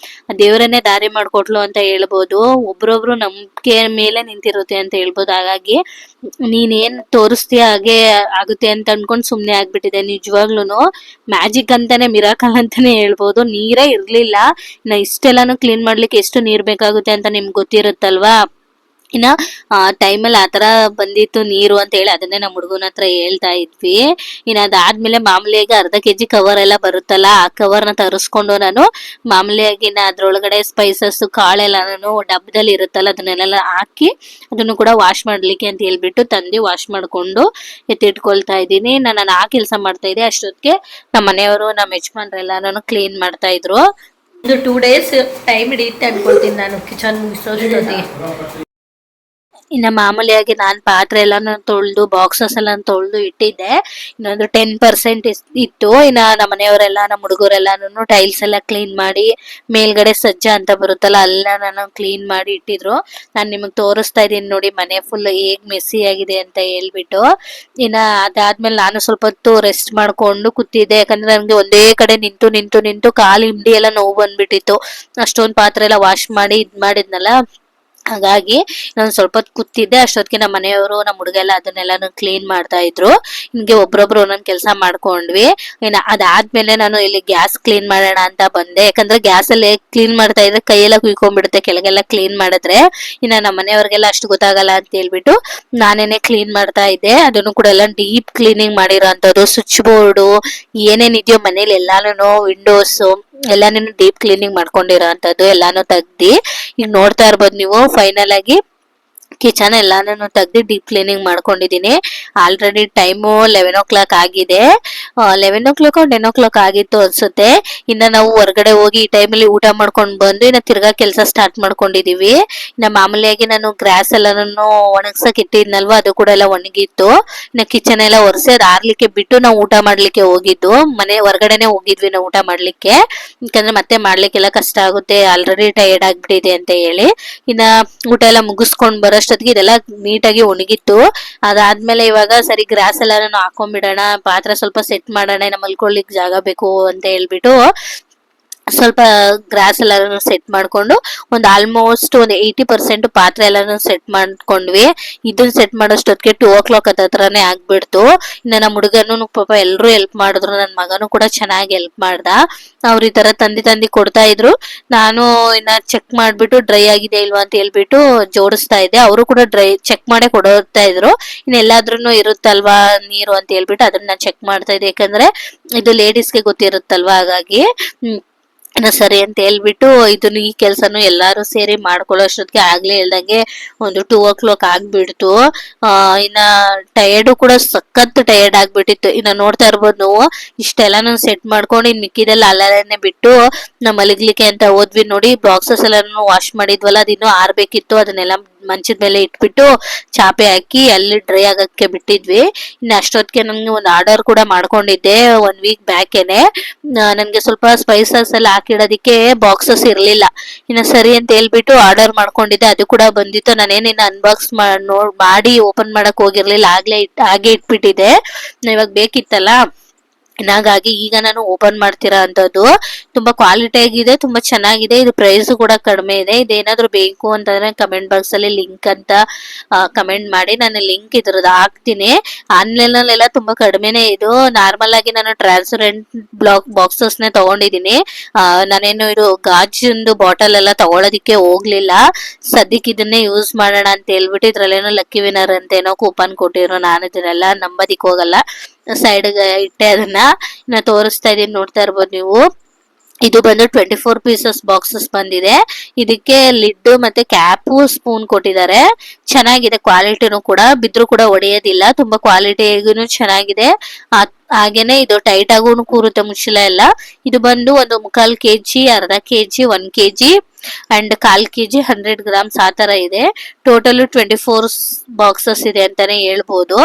ದೇವರನ್ನೇ ದಾರಿ ಮಾಡ್ಕೊಟ್ಲು ಅಂತ ಹೇಳ್ಬೋದು. ಒಬ್ರೊಬ್ರು ನಂಬಿಕೆ ಮೇಲೆ ನಿಂತಿರುತ್ತೆ ಅಂತ ಹೇಳ್ಬೋದು. ಹಾಗಾಗಿ ನೀನೇನ್ ತೋರಿಸ್ತೀಯ ಹಾಗೆ ಆಗುತ್ತೆ ಅಂತ ಅನ್ಕೊಂಡ್ ಸುಮ್ನೆ ಆಗ್ಬಿಟ್ಟಿದೆ. ನಿಜವಾಗ್ಲೂನು ಮ್ಯಾಜಿಕ್ ಅಂತಾನೆ, ಮಿರಾಕಲ್ ಅಂತಾನೆ ಹೇಳ್ಬೋದು. ನೀರೇ ಇರ್ಲಿಲ್ಲ. ಇನ್ನ ಇಷ್ಟೆಲ್ಲಾನು ಕ್ಲೀನ್ ಮಾಡ್ಲಿಕ್ಕೆ ಎಷ್ಟು ನೀರ್ ಬೇಕಾಗುತ್ತೆ ಅಂತ ನಿಮ್ಗೆ ಗೊತ್ತಿರುತ್ತಲ್ವಾ. ಇನ್ನ ಟೈಮಲ್ಲಿ ಆತರ ಬಂದಿತ್ತು ನೀರು ಅಂತ ಹೇಳಿ ಅದನ್ನೇ ನಮ್ಮ ಹುಡುಗನ ಹತ್ರ ಹೇಳ್ತಾ ಇದ್ವಿ. ಇನ್ನ ಅದಾದ್ಮೇಲೆ ಮಾಮೂಲಿಯಾಗಿ ಅರ್ಧ ಕೆಜಿ ಕವರ್ ಎಲ್ಲ ಬರುತ್ತಲ್ಲ, ಆ ಕವರ್ನ ತರಿಸ್ಕೊಂಡು ನಾನು ಮಾಮೂಲಿಯಾಗಿ ಅದ್ರೊಳಗಡೆ ಸ್ಪೈಸಸ್ ಕಾಳೆಲ್ಲ ನಾನು ಡಬ್ಬದಲ್ಲಿ ಇರುತ್ತಲ್ಲ ಅದನ್ನೆಲ್ಲ ಹಾಕಿ ಅದನ್ನು ಕೂಡ ವಾಶ್ ಮಾಡ್ಲಿಕ್ಕೆ ಅಂತ ಹೇಳ್ಬಿಟ್ಟು ತಂದು ವಾಶ್ ಮಾಡ್ಕೊಂಡು ಎತ್ತಿಟ್ಕೊಳ್ತಾ ಇದ್ದೀನಿ. ನಾನು ಆ ಕೆಲಸ ಮಾಡ್ತಾ ಇದ್ದೆ. ಅಷ್ಟೊತ್ತಿಗೆ ನಮ್ಮ ಮನೆಯವರು ನಮ್ಮ ಯಜಮಾನ್ರೆಲ್ಲಾನು ಕ್ಲೀನ್ ಮಾಡ್ತಾ ಇದ್ರು. ಒಂದು 2 days ಟೈಮ್ ಹಿಡಿಯುತ್ತೆ ಅನ್ಕೊಳ್ತೀನಿ ನಾನು ಕಿಚನ್ ಮುಗಿಸೋಷ್ಟೊತ್ತಿಗೆ. ಇನ್ನ ಮಾಮೂಲಿಯಾಗಿ ನಾನ್ ಪಾತ್ರೆ ಎಲ್ಲಾನು ತೊಳ್ದು ಬಾಕ್ಸಸ್ ಎಲ್ಲ ತೊಳ್ದು ಇಟ್ಟಿದ್ದೆ. ಇನ್ನೊಂದು 10% ಇತ್ತು. ಇನ್ನ ನಮ್ಮ ಮನೆಯವರೆಲ್ಲ ನಮ್ಮ ಹುಡುಗರೆಲ್ಲಾನು ಟೈಲ್ಸ್ ಎಲ್ಲ ಕ್ಲೀನ್ ಮಾಡಿ ಮೇಲ್ಗಡೆ ಸಜ್ಜ ಅಂತ ಬರುತ್ತಲ್ಲ ಅಲ್ಲ ನಾನು ಕ್ಲೀನ್ ಮಾಡಿ ಇಟ್ಟಿದ್ರು. ನಾನ್ ನಿಮಗ್ ತೋರಿಸ್ತಾ ಇದೀನಿ ನೋಡಿ ಮನೆ ಫುಲ್ ಹೇಗ್ ಮೆಸ್ಸಿ ಆಗಿದೆ ಅಂತ ಹೇಳ್ಬಿಟ್ಟು. ಇನ್ನ ಅದಾದ್ಮೇಲೆ ನಾನು ಸ್ವಲ್ಪ ಹೊತ್ತು ರೆಸ್ಟ್ ಮಾಡ್ಕೊಂಡು ಕೂತಿದ್ದೆ. ಯಾಕಂದ್ರೆ ನನ್ಗೆ ಒಂದೇ ಕಡೆ ನಿಂತು ನಿಂತು ನಿಂತು ಕಾಲು ಹಿಂಡಿ ಎಲ್ಲ ನೋವು ಬಂದ್ಬಿಟ್ಟಿತ್ತು. ಅಷ್ಟೊಂದ್ ಪಾತ್ರೆ ಎಲ್ಲ ವಾಶ್ ಮಾಡಿ ಇದ್ ಮಾಡಿದ್ನಲ್ಲ, ಹಾಗಾಗಿ ನಾನು ಸ್ವಲ್ಪ ಹೊತ್ತು ಕೂತಿದ್ದೆ. ಅಷ್ಟೊತ್ತಿಗೆ ನಮ್ಮ ಮನೆಯವರು ನಮ್ಮ ಹುಡುಗ ಎಲ್ಲ ಅದನ್ನೆಲ್ಲಾನು ಕ್ಲೀನ್ ಮಾಡ್ತಾ ಇದ್ರು. ಹಿಂಗೆ ಒಬ್ರೊಬ್ರು ಒಂದೊಂದ್ ಕೆಲಸ ಮಾಡ್ಕೊಂಡ್ವಿ. ಇನ್ನ ಅದಾದ್ಮೇಲೆ ನಾನು ಇಲ್ಲಿ ಗ್ಯಾಸ್ ಕ್ಲೀನ್ ಮಾಡೋಣ ಅಂತ ಬಂದೆ. ಯಾಕಂದ್ರೆ ಗ್ಯಾಸ್ ಅಲ್ಲಿ ಕ್ಲೀನ್ ಮಾಡ್ತಾ ಇದ್ರೆ ಕೈಯೆಲ್ಲ ಕುಯ್ಕೊಂಡ್ಬಿಡುತ್ತೆ ಕೆಳಗೆಲ್ಲ ಕ್ಲೀನ್ ಮಾಡಿದ್ರೆ. ಇನ್ನ ನಮ್ಮ ಮನೆಯವ್ರಿಗೆಲ್ಲ ಅಷ್ಟು ಗೊತ್ತಾಗಲ್ಲ ಅಂತ ಹೇಳ್ಬಿಟ್ಟು ನಾನೇನೆ ಕ್ಲೀನ್ ಮಾಡ್ತಾ ಇದ್ದೆ. ಅದನ್ನು ಕೂಡ ಎಲ್ಲ ಡೀಪ್ ಕ್ಲೀನಿಂಗ್ ಮಾಡಿರೋಂಥದ್ದು. ಸ್ವಿಚ್ ಬೋರ್ಡು ಏನೇನಿದೆಯೋ ಮನೇಲಿ ಎಲ್ಲಾನು ವಿಂಡೋಸ್ ಎಲ್ಲಾನು ಡೀಪ್ ಕ್ಲೀನಿಂಗ್ ಮಾಡ್ಕೊಂಡಿರೋ ಅಂತದ್ದು ಎಲ್ಲಾನು ತೆಗ್ದಿ ಈಗ ನೋಡ್ತಾ ಇರ್ಬೋದು ನೀವು. ಫೈನಲ್ ಆಗಿ ಕಿಚನ್ ಎಲ್ಲಾನು ತೆಗ್ದು ಡೀಪ್ ಕ್ಲೀನಿಂಗ್ ಮಾಡ್ಕೊಂಡಿದೀನಿ. ಆಲ್ರೆಡಿ ಟೈಮು 11 ಆಗಿದೆ. 11 ಆಗಿತ್ತು ಅನ್ಸುತ್ತೆ. ಇನ್ನ ನಾವು ಹೊರಗಡೆ ಹೋಗಿ ಈ ಟೈಮಲ್ಲಿ ಊಟ ಮಾಡ್ಕೊಂಡ್ ಬಂದು ಇನ್ನ ತಿರ್ಗಾ ಕೆಲಸ ಸ್ಟಾರ್ಟ್ ಮಾಡ್ಕೊಂಡಿದೀವಿ. ಇನ್ನ ಮಾಮೂಲಿಯಾಗಿ ನಾನು ಗ್ರಾಸ್ ಎಲ್ಲಾನು ಒಣಗ್ಸಕ್ ಇಟ್ಟಿದ್ನಲ್ವಾ, ಅದು ಕೂಡ ಎಲ್ಲ ಒಣಗಿತ್ತು. ಇನ್ನ ಕಿಚನ್ ಎಲ್ಲ ಒರೆಸಿ ಅದ್ ಆರ್ಲಿಕ್ಕೆ ಬಿಟ್ಟು ನಾವು ಊಟ ಮಾಡ್ಲಿಕ್ಕೆ ಹೋಗಿದ್ದು. ಮನೆ ಹೊರಗಡೆನೆ ಹೋಗಿದ್ವಿ ನಾವು ಊಟ ಮಾಡ್ಲಿಕ್ಕೆ. ಯಾಕಂದ್ರೆ ಮತ್ತೆ ಮಾಡ್ಲಿಕ್ಕೆಲ್ಲ ಕಷ್ಟ ಆಗುತ್ತೆ, ಆಲ್ರೆಡಿ ಟಯರ್ಡ್ ಆಗ್ಬಿಟ್ಟಿದೆ ಅಂತ ಹೇಳಿ. ಇನ್ನ ಊಟ ಎಲ್ಲ ಮುಗಿಸ್ಕೊಂಡ್ ಬರೋಷ್ಟೊತ್ತಿಗೆ ಇದೆಲ್ಲ ನೀಟಾಗಿ ಒಣಗಿತ್ತು. ಅದಾದ್ಮೇಲೆ ಇವಾಗ ಸರಿ ಗ್ರಾಸ್ ಎಲ್ಲಾನು ಹಾಕೊಂಡ್ಬಿಡೋಣ, ಪಾತ್ರೆ ಸ್ವಲ್ಪ ಸೆಟ್ ಮಾಡೋಣ, ಇನ್ನ ಮಲ್ಕೊಳ್ಳಿಕ್ ಜಾಗ ಬೇಕು ಅಂತ ಹೇಳ್ಬಿಟ್ಟು ಸ್ವಲ್ಪ ಗ್ರಾಸ್ ಎಲ್ಲಾನು ಸೆಟ್ ಮಾಡ್ಕೊಂಡು ಒಂದ್ ಆಲ್ಮೋಸ್ಟ್ ಒಂದ್ 80% ಪಾತ್ರೆ ಎಲ್ಲಾನು ಸೆಟ್ ಮಾಡ್ಕೊಂಡ್ವಿ. ಇದನ್ನ ಸೆಟ್ ಮಾಡೋಷ್ಟೊತ್ತಿಗೆ 2 ಹತ್ರನೇ ಆಗ್ಬಿಡ್ತು. ಇನ್ನ ನಮ್ಮ ಹುಡುಗನು ಪಾಪ ಎಲ್ರು ಹೆಲ್ಪ್ ಮಾಡಿದ್ರು. ನನ್ ಮಗನು ಕೂಡ ಚೆನ್ನಾಗಿ ಹೆಲ್ಪ್ ಮಾಡ್ದ. ಅವ್ರು ಈ ತರ ತಂದಿ ಕೊಡ್ತಾ ಇದ್ರು. ನಾನು ಇನ್ನ ಚೆಕ್ ಮಾಡ್ಬಿಟ್ಟು ಡ್ರೈ ಆಗಿದೆ ಇಲ್ವಾ ಅಂತ ಹೇಳ್ಬಿಟ್ಟು ಜೋಡಿಸ್ತಾ ಇದ್ದೆ. ಅವರು ಕೂಡ ಡ್ರೈ ಚೆಕ್ ಮಾಡೇ ಕೊಡ್ತಾ ಇದ್ರು. ಇನ್ನ ಎಲ್ಲಾದ್ರೂ ಇರುತ್ತಲ್ವಾ ನೀರು ಅಂತ ಹೇಳ್ಬಿಟ್ಟು ಅದನ್ನ ಚೆಕ್ ಮಾಡ್ತಾ ಇದ್ದೆ. ಯಾಕಂದ್ರೆ ಇದು ಲೇಡೀಸ್ಗೆ ಗೊತ್ತಿರುತ್ತಲ್ವಾ, ಹಾಗಾಗಿ ಇನ್ನ ಸರಿ ಅಂತ ಹೇಳ್ಬಿಟ್ಟು ಇದನ್ನ ಈ ಕೆಲ್ಸನು ಎಲ್ಲಾರು ಸೇರಿ ಮಾಡ್ಕೊಳ್ಳೋಷ್ಟೊತ್ತಿಗೆ ಆಗ್ಲೇ ಹೇಳ್ದಂಗೆ ಒಂದು 2 ಆಗ್ಬಿಡ್ತು. ಇನ್ನ ಟಯರ್ಡು ಕೂಡ ಸಖತ್ ಟಯರ್ಡ್ ಆಗ್ಬಿಟ್ಟಿತ್ತು. ಇನ್ನ ನೋಡ್ತಾ ಇರ್ಬೋದು ನಾವು ಇಷ್ಟೆಲ್ಲ ನಾನು ಸೆಟ್ ಮಾಡ್ಕೊಂಡು ಇನ್ ಮಿಕ್ಕಿದೆಲ್ಲ ಅಲ್ಲೇ ಬಿಟ್ಟು ನಾವು ಮಲಗ್ಲಿಕ್ಕೆ ಅಂತ ಹೋದ್ವಿ. ನೋಡಿ ಬಾಕ್ಸಸ್ ಎಲ್ಲಾನು ವಾಶ್ ಮಾಡಿದ್ವಲ್ಲ, ಅದಿನ್ನೂ ಆರ್ಬೇಕಿತ್ತು. ಅದನ್ನೆಲ್ಲ ಮಂಚದ ಮೇಲೆ ಇಟ್ಬಿಟ್ಟು ಚಾಪೆ ಹಾಕಿ ಅಲ್ಲಿ ಡ್ರೈ ಆಗಕ್ಕೆ ಬಿಟ್ಟಿದ್ವಿ. ಇನ್ನು ಅಷ್ಟೊತ್ತಿಗೆ ನನ್ಗೆ ಒಂದು ಆರ್ಡರ್ ಕೂಡ ಮಾಡ್ಕೊಂಡಿದ್ದೆ 1 ವೀಕ್ ಬ್ಯಾಕೇನೆ. ನನ್ಗೆ ಸ್ವಲ್ಪ ಸ್ಪೈಸಸ್ ಎಲ್ಲ ಹಾಕಿಡೋದಿಕ್ಕೆ ಬಾಕ್ಸಸ್ ಇರ್ಲಿಲ್ಲ. ಇನ್ನ ಸರಿ ಅಂತ ಹೇಳ್ಬಿಟ್ಟು ಆರ್ಡರ್ ಮಾಡ್ಕೊಂಡಿದ್ದೆ, ಅದು ಕೂಡ ಬಂದಿತ್ತು. ನಾನೇನಿನ್ನ ಅನ್ಬಾಕ್ಸ್ ಮಾಡಿ ಓಪನ್ ಮಾಡಕ್ ಹೋಗಿರ್ಲಿಲ್ಲ, ಹಾಗೆ ಇಟ್ಬಿಟ್ಟಿದ್ದೆ. ಇವಾಗ ಬೇಕಿತ್ತಲ್ಲ, ಹಾಗಾಗಿ ಈಗ ನಾನು ಓಪನ್ ಮಾಡ್ತಿರೋ ಅಂತದ್ದು. ತುಂಬಾ ಕ್ವಾಲಿಟಿ ಆಗಿದೆ, ತುಂಬಾ ಚೆನ್ನಾಗಿದೆ. ಇದು ಪ್ರೈಸ್ ಕೂಡ ಕಡಿಮೆ ಇದೆ. ಇದೇನಾದ್ರೂ ಬೇಕು ಅಂತಂದ್ರೆ ಕಮೆಂಟ್ ಬಾಕ್ಸ್ ಅಲ್ಲಿ ಲಿಂಕ್ ಅಂತ ಕಮೆಂಟ್ ಮಾಡಿ, ನಾನು ಲಿಂಕ್ ಇದ್ರದ್ದು ಹಾಕ್ತೀನಿ. ಆನ್ಲೈನ್ ಅಲ್ಲೆಲ್ಲ ತುಂಬಾ ಕಡಿಮೆನೆ. ಇದು ನಾರ್ಮಲ್ ಆಗಿ ನಾನು ಟ್ರಾನ್ಸ್ಪರೆಂಟ್ ಬಾಕ್ಸಸ್ ನೇ ತಗೊಂಡಿದೀನಿ. ನಾನೇನು ಇದು ಗಾಜಿಂದು ಬಾಟಲ್ ಎಲ್ಲ ತಗೊಳೋದಿಕ್ಕೆ ಹೋಗ್ಲಿಲ್ಲ. ಸದ್ಯಕ್ಕೆ ಇದನ್ನೇ ಯೂಸ್ ಮಾಡೋಣ ಅಂತ ಹೇಳ್ಬಿಟ್ಟು ಇದ್ರಲ್ಲೇನೋ ಲಕ್ಕಿ ವಿನರ್ ಅಂತ ಏನೋ ಕೂಪನ್ ಕೊಟ್ಟಿರೋ. ನಾನು ಇದನ್ನೆಲ್ಲ ನಂಬೋದಿಕ್ ಹೋಗಲ್ಲ, ಸೈಡ್ ಇಟ್ಟೆ. ಅದನ್ನ ನಾ ತೋರಿಸ್ತಾ ಇದೀನಿ, ನೋಡ್ತಾ ಇರ್ಬೋದು ನೀವು. ಇದು ಬಂದು 24 ಪೀಸಸ್ ಬಾಕ್ಸಸ್ ಬಂದಿದೆ. ಇದಕ್ಕೆ ಲಿಡ್ ಮತ್ತೆ ಕ್ಯಾಪು ಸ್ಪೂನ್ ಕೊಟ್ಟಿದ್ದಾರೆ. ಚೆನ್ನಾಗಿದೆ, ಕ್ವಾಲಿಟಿನೂ ಕೂಡ ಬಿದ್ರು ಕೂಡ ಒಡೆಯೋದಿಲ್ಲ. ತುಂಬಾ ಕ್ವಾಲಿಟಿಗೂ ಚೆನ್ನಾಗಿದೆ. ಹಾಗೇನೆ ಇದು ಟೈಟ್ ಆಗೂ ಕೂರುತ್ತೆ ಮುಚ್ಚಳ ಎಲ್ಲ. ಇದು ಬಂದು ಒಂದು 3/4 kg, ಅರ್ಧ kg, 1 kg and 1/4 kg 100 grams ಆ ತರ ಇದೆ. ಟೋಟಲ್ 24 ಬಾಕ್ಸಸ್ ಇದೆ ಅಂತಾನೆ ಹೇಳ್ಬೋದು.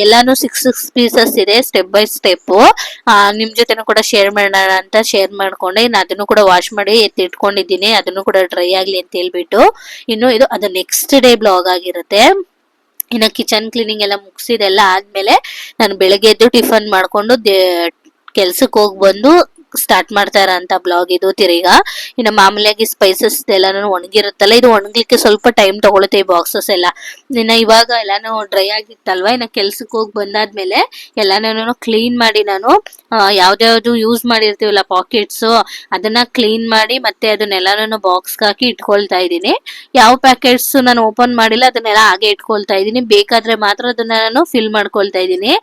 ಎಲ್ಲಾನು 6 ಪೀಸಸ್ ಇದೆ, ಸ್ಟೆಪ್ ಬೈ ಸ್ಟೆಪ್. ನಿಮ್ ಜೊತೆನೂ ಕೂಡ ಶೇರ್ ಮಾಡೋಣ ಅಂತ ಶೇರ್ ಮಾಡ್ಕೊಂಡೆ. ಇನ್ನು ಅದನ್ನು ಕೂಡ ವಾಶ್ ಮಾಡಿ ಎತ್ತಿಟ್ಕೊಂಡಿದ್ದೀನಿ, ಅದನ್ನು ಕೂಡ ಡ್ರೈ ಆಗ್ಲಿ ಅಂತ ಹೇಳ್ಬಿಟ್ಟು. ಇನ್ನು ಇದು ಅದು ನೆಕ್ಸ್ಟ್ ಡೇ ಬ್ಲಾಗ್ ಆಗಿರುತ್ತೆ. ಇನ್ನು ಕಿಚನ್ ಕ್ಲೀನಿಂಗ್ ಎಲ್ಲ ಮುಗಿಸಿದೆಲ್ಲ ಆದ್ಮೇಲೆ ನಾನು ಬೆಳಗ್ಗೆ ಎದ್ದು ಟಿಫನ್ ಮಾಡ್ಕೊಂಡು ಕೆಲ್ಸಕ್ಕೆ ಹೋಗಿ ಬಂದು ಸ್ಟಾರ್ಟ್ ಮಾಡ್ತಾ ಇರೋಂತ ಬ್ಲಾಗ್ ಇದು ತಿರ್ಗಾ. ಇನ್ನು ಮಾಮೂಲಿಯಾಗಿ ಸ್ಪೈಸಸ್ ಎಲ್ಲಾನು ಒಣಗಿರುತ್ತಲ್ಲ, ಇದು ಒಣಗ್ಲಿಕ್ಕೆ ಸ್ವಲ್ಪ ಟೈಮ್ ತಗೊಳುತ್ತೆ ಈ ಬಾಕ್ಸಸ್ ಎಲ್ಲ. ಇನ್ನ ಇವಾಗ ಎಲ್ಲಾನು ಡ್ರೈ ಆಗಿತ್ತಲ್ವಾ, ಇನ್ನ ಕೆಲ್ಸಕ್ಕೆ ಹೋಗಿ ಬಂದಾದ್ಮೇಲೆ ಎಲ್ಲಾನು ಕ್ಲೀನ್ ಮಾಡಿ ನಾನು ಯಾವ್ದಾವ್ದು ಯೂಸ್ ಮಾಡಿರ್ತೀವಲ್ಲ ಪಾಕೆಟ್ಸ್, ಅದನ್ನ ಕ್ಲೀನ್ ಮಾಡಿ ಮತ್ತೆ ಅದನ್ನೆಲ್ಲಾನು ಬಾಕ್ಸ್ ಹಾಕಿ ಇಟ್ಕೊಳ್ತಾ ಇದ್ದೀನಿ. ಯಾವ ಪ್ಯಾಕೆಟ್ಸ್ ನಾನು ಓಪನ್ ಮಾಡಿಲ್ಲ ಅದನ್ನೆಲ್ಲ ಹಾಗೆ ಇಟ್ಕೊಳ್ತಾ ಇದ್ದೀನಿ. ಬೇಕಾದ್ರೆ ಮಾತ್ರ ಅದನ್ನ ನಾನು ಫಿಲ್ ಮಾಡ್ಕೊಳ್ತಾ ಇದ್ದೀನಿ.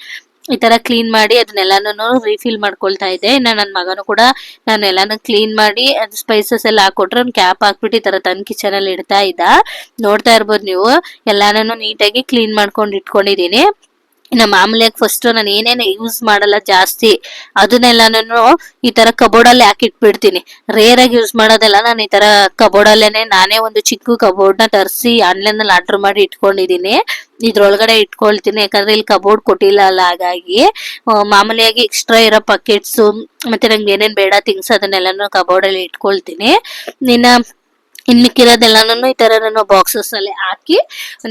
ಈ ತರ ಕ್ಲೀನ್ ಮಾಡಿ ಅದನ್ನೆಲ್ಲಾನು ರೀಫಿಲ್ ಮಾಡ್ಕೊಳ್ತಾ ಇದ್ದೆ. ಇನ್ನ ನನ್ನ ಮಗನು ಕೂಡ ನಾನು ಎಲ್ಲಾನು ಕ್ಲೀನ್ ಮಾಡಿ ಅದು ಸ್ಪೈಸಸ್ ಎಲ್ಲ ಹಾಕೊಟ್ರೆ ಒಂದು ಕ್ಯಾಪ್ ಹಾಕ್ಬಿಟ್ಟು ಈ ತರ ತನ್ನ ಕಿಚನ್ ಅಲ್ಲಿ ಇಡ್ತಾ ಇದ್ದ. ನೋಡ್ತಾ ಇರ್ಬೋದು ನೀವು, ಎಲ್ಲಾನು ನೀಟಾಗಿ ಕ್ಲೀನ್ ಮಾಡ್ಕೊಂಡು ಇಟ್ಕೊಂಡಿದೀನಿ. ಇನ್ನು ಮಾಮೂಲಿಯಾಗಿ ಫಸ್ಟ್ ನಾನು ಏನೇನು ಯೂಸ್ ಮಾಡಲ್ಲ ಜಾಸ್ತಿ ಅದನ್ನೆಲ್ಲ ನಾನು ಈ ತರ ಕಬೋರ್ಡ್ ಅಲ್ಲಿ ಹಾಕಿಟ್ಬಿಡ್ತೀನಿ. ರೇರ್ ಆಗಿ ಯೂಸ್ ಮಾಡೋದೆಲ್ಲ ನಾನು ಈ ತರ ಕಬೋರ್ಡ್ ಅಲ್ಲೇನೆ ನಾನೇ ಒಂದು ಚಿಕ್ಕ ಕಬೋರ್ಡ್ ನ ತರಿಸಿ ಆನ್ಲೈನ್ ನಲ್ಲಿ ಆರ್ಡರ್ ಮಾಡಿ ಇಟ್ಕೊಂಡಿದೀನಿ. ಇದ್ರೊಳಗಡೆ ಇಟ್ಕೊಳ್ತೀನಿ, ಯಾಕಂದ್ರೆ ಇಲ್ಲಿ ಕಬೋರ್ಡ್ ಕೊಟ್ಟಿಲ್ಲ ಅಲ್ಲ, ಹಾಗಾಗಿ ಮಾಮೂಲಿಯಾಗಿ ಎಕ್ಸ್ಟ್ರಾ ಇರೋ ಪಕೆಟ್ಸ್ ಮತ್ತೆ ನಂಗೆ ಏನೇನ್ ಬೇಡ ಥಿಂಗ್ಸ್ ಅದನ್ನೆಲ್ಲಾನು ಕಬೋರ್ಡ್ ಅಲ್ಲಿ ಇಟ್ಕೊಳ್ತೀನಿ. ಇನ್ ಮಿಕ್ಕಿರೋದೆಲ್ಲಾನು ಈ ತರ ನಾನು ಬಾಕ್ಸಸ್ ಅಲ್ಲಿ ಹಾಕಿ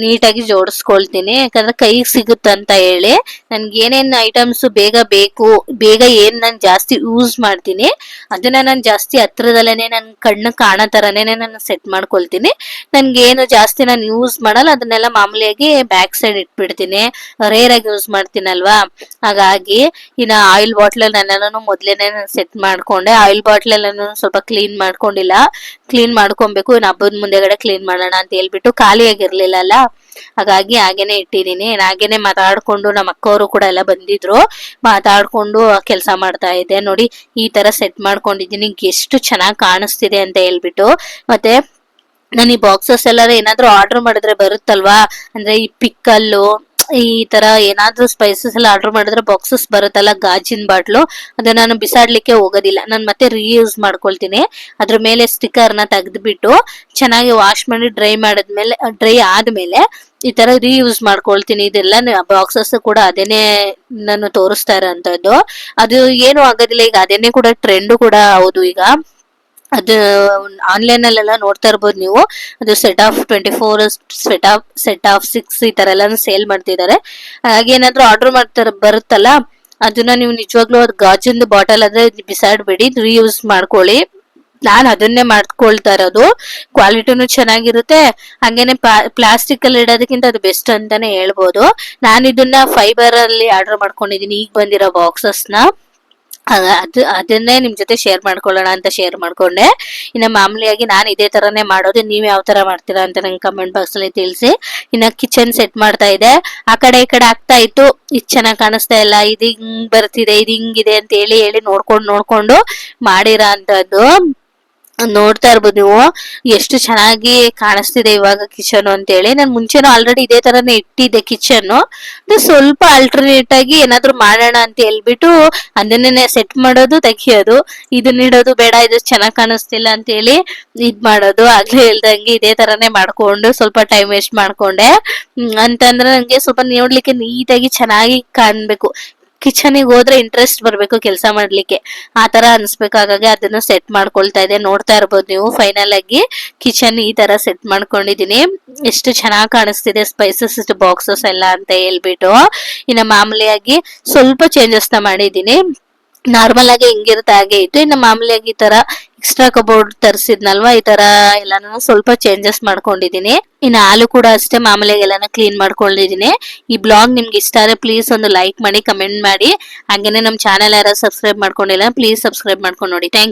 ನೀಟಾಗಿ ಜೋಡಿಸ್ಕೊಳ್ತೀನಿ, ಯಾಕಂದ್ರೆ ಕೈಗೆ ಸಿಗುತ್ತಂತ ಹೇಳಿ. ನನ್ಗೆ ಏನೇನ್ ಐಟಮ್ಸ್ ಬೇಗ ಬೇಕು, ಬೇಗ ಏನ್ ನಾನು ಜಾಸ್ತಿ ಯೂಸ್ ಮಾಡ್ತೀನಿ ಅದನ್ನ ನಾನು ಜಾಸ್ತಿ ಹತ್ರದಲ್ಲೇನೆ ನನ್ ಕಣ್ಣು ಕಾಣೋ ತರನೇ ನಾನು ಸೆಟ್ ಮಾಡ್ಕೊಳ್ತೀನಿ. ನನ್ಗೆ ಏನು ಜಾಸ್ತಿ ನಾನು ಯೂಸ್ ಮಾಡಲ್ಲ ಅದನ್ನೆಲ್ಲ ಮಾಮೂಲಿಯಾಗಿ ಬ್ಯಾಕ್ ಸೈಡ್ ಇಟ್ಬಿಡ್ತೀನಿ. ರೇರ್ ಆಗಿ ಯೂಸ್ ಮಾಡ್ತೀನಲ್ವಾ, ಹಾಗಾಗಿ ಇನ್ನ ಆಯಿಲ್ ಬಾಟ್ಲ್ ನಾನು ಮೊದ್ಲೇನೆ ಸೆಟ್ ಮಾಡ್ಕೊಂಡೆ. ಆಯಿಲ್ ಬಾಟ್ಲ್ ಎಲ್ಲ ಸ್ವಲ್ಪ ಕ್ಲೀನ್ ಮಾಡ್ಕೊಂಡಿಲ್ಲ, ಕ್ಲೀನ್ ಮಾಡ್ಕೊಬೇಕು. ಇನ್ನು ಹಬ್ಬದ ಮುಂದೆಗಡೆ ಕ್ಲೀನ್ ಮಾಡೋಣ ಅಂತ ಹೇಳ್ಬಿಟ್ಟು ಖಾಲಿಯಾಗಿರ್ಲಿಲ್ಲ ಅಲ್ಲ, ಹಾಗಾಗಿ ಹಾಗೇನೆ ಇಟ್ಟಿದೀನಿ. ಹಾಗೇನೆ ಮಾತಾಡ್ಕೊಂಡು ನಮ್ಮ ಅಕ್ಕವರು ಕೂಡ ಎಲ್ಲ ಬಂದಿದ್ರು, ಮಾತಾಡ್ಕೊಂಡು ಕೆಲಸ ಮಾಡ್ತಾ ಇದ್ದೆ. ನೋಡಿ ಈ ತರ ಸೆಟ್ ಮಾಡ್ಕೊಂಡಿದೀನಿ, ಎಷ್ಟು ಚೆನ್ನಾಗಿ ಕಾಣಿಸ್ತಿದೆ ಅಂತ ಹೇಳ್ಬಿಟ್ಟು. ಮತ್ತೆ ನಾನು ಈ ಬಾಕ್ಸಸ್ ಎಲ್ಲಾರು ಏನಾದ್ರು ಆರ್ಡರ್ ಮಾಡಿದ್ರೆ ಬರುತ್ತಲ್ವಾ, ಅಂದ್ರೆ ಈ ಪಿಕ್ಕಲ್ಲು ಈ ತರ ಏನಾದ್ರೂ ಸ್ಪೈಸಸ್ ಎಲ್ಲ ಆರ್ಡರ್ ಮಾಡಿದ್ರೆ ಬಾಕ್ಸಸ್ ಬರುತ್ತಲ್ಲ ಗಾಜಿನ ಬಾಟ್ಲು, ಅದನ್ನ ನಾನು ಬಿಸಾಡ್ಲಿಕ್ಕೆ ಹೋಗೋದಿಲ್ಲ. ನಾನು ಮತ್ತೆ ರೀಯೂಸ್ ಮಾಡ್ಕೊಳ್ತೀನಿ. ಅದ್ರ ಮೇಲೆ ಸ್ಟಿಕ್ಕರ್ ನ ತೆಗೆದ್ಬಿಟ್ಟು ಚೆನ್ನಾಗಿ ವಾಶ್ ಮಾಡಿ ಡ್ರೈ ಆದ್ಮೇಲೆ ಈ ತರ ರೀಯೂಸ್ ಮಾಡ್ಕೊಳ್ತೀನಿ. ಇದೆಲ್ಲ ಬಾಕ್ಸಸ್ ಕೂಡ ಅದೇನೆ ನಾನು ತೋರಿಸ್ತಾ ಇರೋಂಥದ್ದು. ಅದು ಏನು ಆಗೋದಿಲ್ಲ, ಈಗ ಅದೇನೆ ಕೂಡ ಟ್ರೆಂಡ್ ಕೂಡ ಹೌದು. ಈಗ ಅದು ಆನ್ಲೈನ್ ಅಲ್ಲೆಲ್ಲ ನೋಡ್ತಾ ಇರ್ಬೋದು ನೀವು, ಅದು ಸೆಟ್ ಆಫ್ 24, ಸೆಟ್ ಆಫ್ 6 ಈ ತರ ಎಲ್ಲ ಸೇಲ್ ಮಾಡ್ತಿದ್ದಾರೆ. ಹಾಗೇನಾದ್ರೂ ಆರ್ಡರ್ ಬರುತ್ತಲ್ಲ, ಅದನ್ನ ನೀವು ನಿಜವಾಗ್ಲೂ ಅದು ಗಾಜಿಂದು ಬಾಟಲ್ ಆದ್ರೆ ಬಿಸಾಡ್ಬೇಡಿ, ರೀಯೂಸ್ ಮಾಡ್ಕೊಳ್ಳಿ. ನಾನ್ ಅದನ್ನೇ ಮಾಡ್ಕೊಳ್ತಾ ಇರೋದು. ಕ್ವಾಲಿಟಿನೂ ಚೆನ್ನಾಗಿರುತ್ತೆ, ಹಂಗೇನೆ ಪ್ಲಾಸ್ಟಿಕ್ ಅಲ್ಲಿ ಇಡೋದಕ್ಕಿಂತ ಅದು ಬೆಸ್ಟ್ ಅಂತಾನೆ ಹೇಳ್ಬೋದು. ನಾನು ಇದನ್ನ ಫೈಬರ್ ಅಲ್ಲಿ ಆರ್ಡರ್ ಮಾಡ್ಕೊಂಡಿದೀನಿ, ಈಗ ಬಂದಿರೋ ಬಾಕ್ಸಸ್ ನ. ಅದನ್ನೇ ನಿಮ್ ಜೊತೆ ಶೇರ್ ಮಾಡ್ಕೊಳ್ಳೋಣ ಅಂತ ಶೇರ್ ಮಾಡ್ಕೊಂಡೆ. ಇನ್ನ ಮಾಮೂಲಿಯಾಗಿ ನಾನು ಇದೇ ತರಾನೇ ಮಾಡೋದು, ನೀವ್ ಯಾವ ತರ ಮಾಡ್ತೀರಾ ಅಂತ ನಂಗೆ ಕಮೆಂಟ್ ಬಾಕ್ಸ್ ಅಲ್ಲಿ ತಿಳಿಸಿ. ಇನ್ನ ಕಿಚನ್ ಸೆಟ್ ಮಾಡ್ತಾ ಇದೆ, ಆ ಕಡೆ ಈ ಕಡೆ ಆಗ್ತಾ ಇತ್ತು. ಇದು ಚೆನ್ನಾಗಿ ಕಾಣಿಸ್ತಾ ಇಲ್ಲ, ಇದು ಹಿಂಗ್ ಬರ್ತಿದೆ, ಇದು ಹಿಂಗಿದೆ ಅಂತ ಹೇಳಿ ನೋಡ್ಕೊಂಡು ಮಾಡಿರೋ ಅಂತದ್ದು. ನೋಡ್ತಾ ಇರ್ಬೋದು ನೀವು ಎಷ್ಟು ಚೆನ್ನಾಗಿ ಕಾಣಿಸ್ತಿದೆ ಇವಾಗ ಕಿಚನ್ ಅಂತ ಹೇಳಿ. ನಾನು ಮುಂಚೆನೂ ಆಲ್ರೆಡಿ ಇದೇ ತರಾನೇ ಇಟ್ಟಿದ್ದೆ ಕಿಚನ್. ಸ್ವಲ್ಪ ಆಲ್ಟರ್ನೇಟ್ ಆಗಿ ಏನಾದ್ರು ಮಾಡೋಣ ಅಂತ ಹೇಳ್ಬಿಟ್ಟು ಅದನ್ನೇ ಸೆಟ್ ಮಾಡೋದು, ತೆಗಿಯೋದು, ಇದನ್ನ ಇಡೋದು, ಬೇಡ ಇದು ಚೆನ್ನಾಗಿ ಕಾಣಿಸ್ತಿಲ್ಲ ಅಂತ ಹೇಳಿ ಇದ್ ಮಾಡೋದು. ಆಗ್ಲೇ ಹೇಳ್ದಂಗೆ ಇದೇ ತರಾನೇ ಮಾಡ್ಕೊಂಡು ಸ್ವಲ್ಪ ಟೈಮ್ ವೇಸ್ಟ್ ಮಾಡ್ಕೊಂಡೆ. ಅಂತಂದ್ರೆ ನಂಗೆ ಸ್ವಲ್ಪ ನೋಡ್ಲಿಕ್ಕೆ ನೀಟಾಗಿ ಚೆನ್ನಾಗಿ ಕಾಣ್ಬೇಕು, ಕಿಚನಿಗೆ ಹೋದ್ರೆ ಇಂಟ್ರೆಸ್ಟ್ ಬರ್ಬೇಕು ಕೆಲಸ ಮಾಡ್ಲಿಕ್ಕೆ, ಆ ತರ ಅನ್ಸ್ಬೇಕು. ಹಾಗಾಗಿ ಅದನ್ನ ಸೆಟ್ ಮಾಡ್ಕೊಳ್ತಾ ಇದೆ. ನೋಡ್ತಾ ಇರ್ಬೋದು ನೀವು ಫೈನಲ್ ಆಗಿ ಕಿಚನ್ ಈ ತರ ಸೆಟ್ ಮಾಡ್ಕೊಂಡಿದೀನಿ. ಎಷ್ಟು ಚೆನ್ನಾಗಿ ಕಾಣಿಸ್ತಿದೆ ಸ್ಪೈಸಸ್ ಬಾಕ್ಸಸ್ ಎಲ್ಲ ಅಂತ ಹೇಳ್ಬಿಟ್ಟು. ಇನ್ನ ಮಾಮೂಲಿಯಾಗಿ ಸ್ವಲ್ಪ ಚೇಂಜಸ್ ನ ಮಾಡಿದೀನಿ. ನಾರ್ಮಲ್ ಆಗಿ ಹೆಂಗಿರುತ್ತೆ ಹಾಗೆ ಇತ್ತು. ಇನ್ನು ಮಾಮೂಲಿಯಾಗಿ ಈ ತರ ಎಕ್ಸ್ಟ್ರಾ ಕಬೋರ್ಡ್ ತರಿಸಿದ್ನಲ್ವಾ, ಈ ತರ ಎಲ್ಲಾನು ಸ್ವಲ್ಪ ಚೇಂಜಸ್ ಮಾಡ್ಕೊಂಡಿದೀನಿ. ಇನ್ನು ಹಾಲು ಕೂಡ ಅಷ್ಟೇ ಮಾಮೂಲಿಯಾಗಿ ಎಲ್ಲಾನು ಕ್ಲೀನ್ ಮಾಡ್ಕೊಂಡಿದೀನಿ. ಈ ಬ್ಲಾಗ್ ನಿಮ್ಗೆ ಇಷ್ಟ ಆದ್ರೆ ಪ್ಲೀಸ್ ಒಂದು ಲೈಕ್ ಮಾಡಿ, ಕಮೆಂಟ್ ಮಾಡಿ. ಹಾಗೇನೆ ನಮ್ ಚಾನೆಲ್ ಯಾರು ಸಬ್ಸ್ಕ್ರೈಬ್ ಮಾಡ್ಕೊಂಡಿಲ್ಲ ಪ್ಲೀಸ್ ಸಬ್ಸ್ಕ್ರೈಬ್ ಮಾಡ್ಕೊಂಡು ನೋಡಿ. ಥ್ಯಾಂಕ್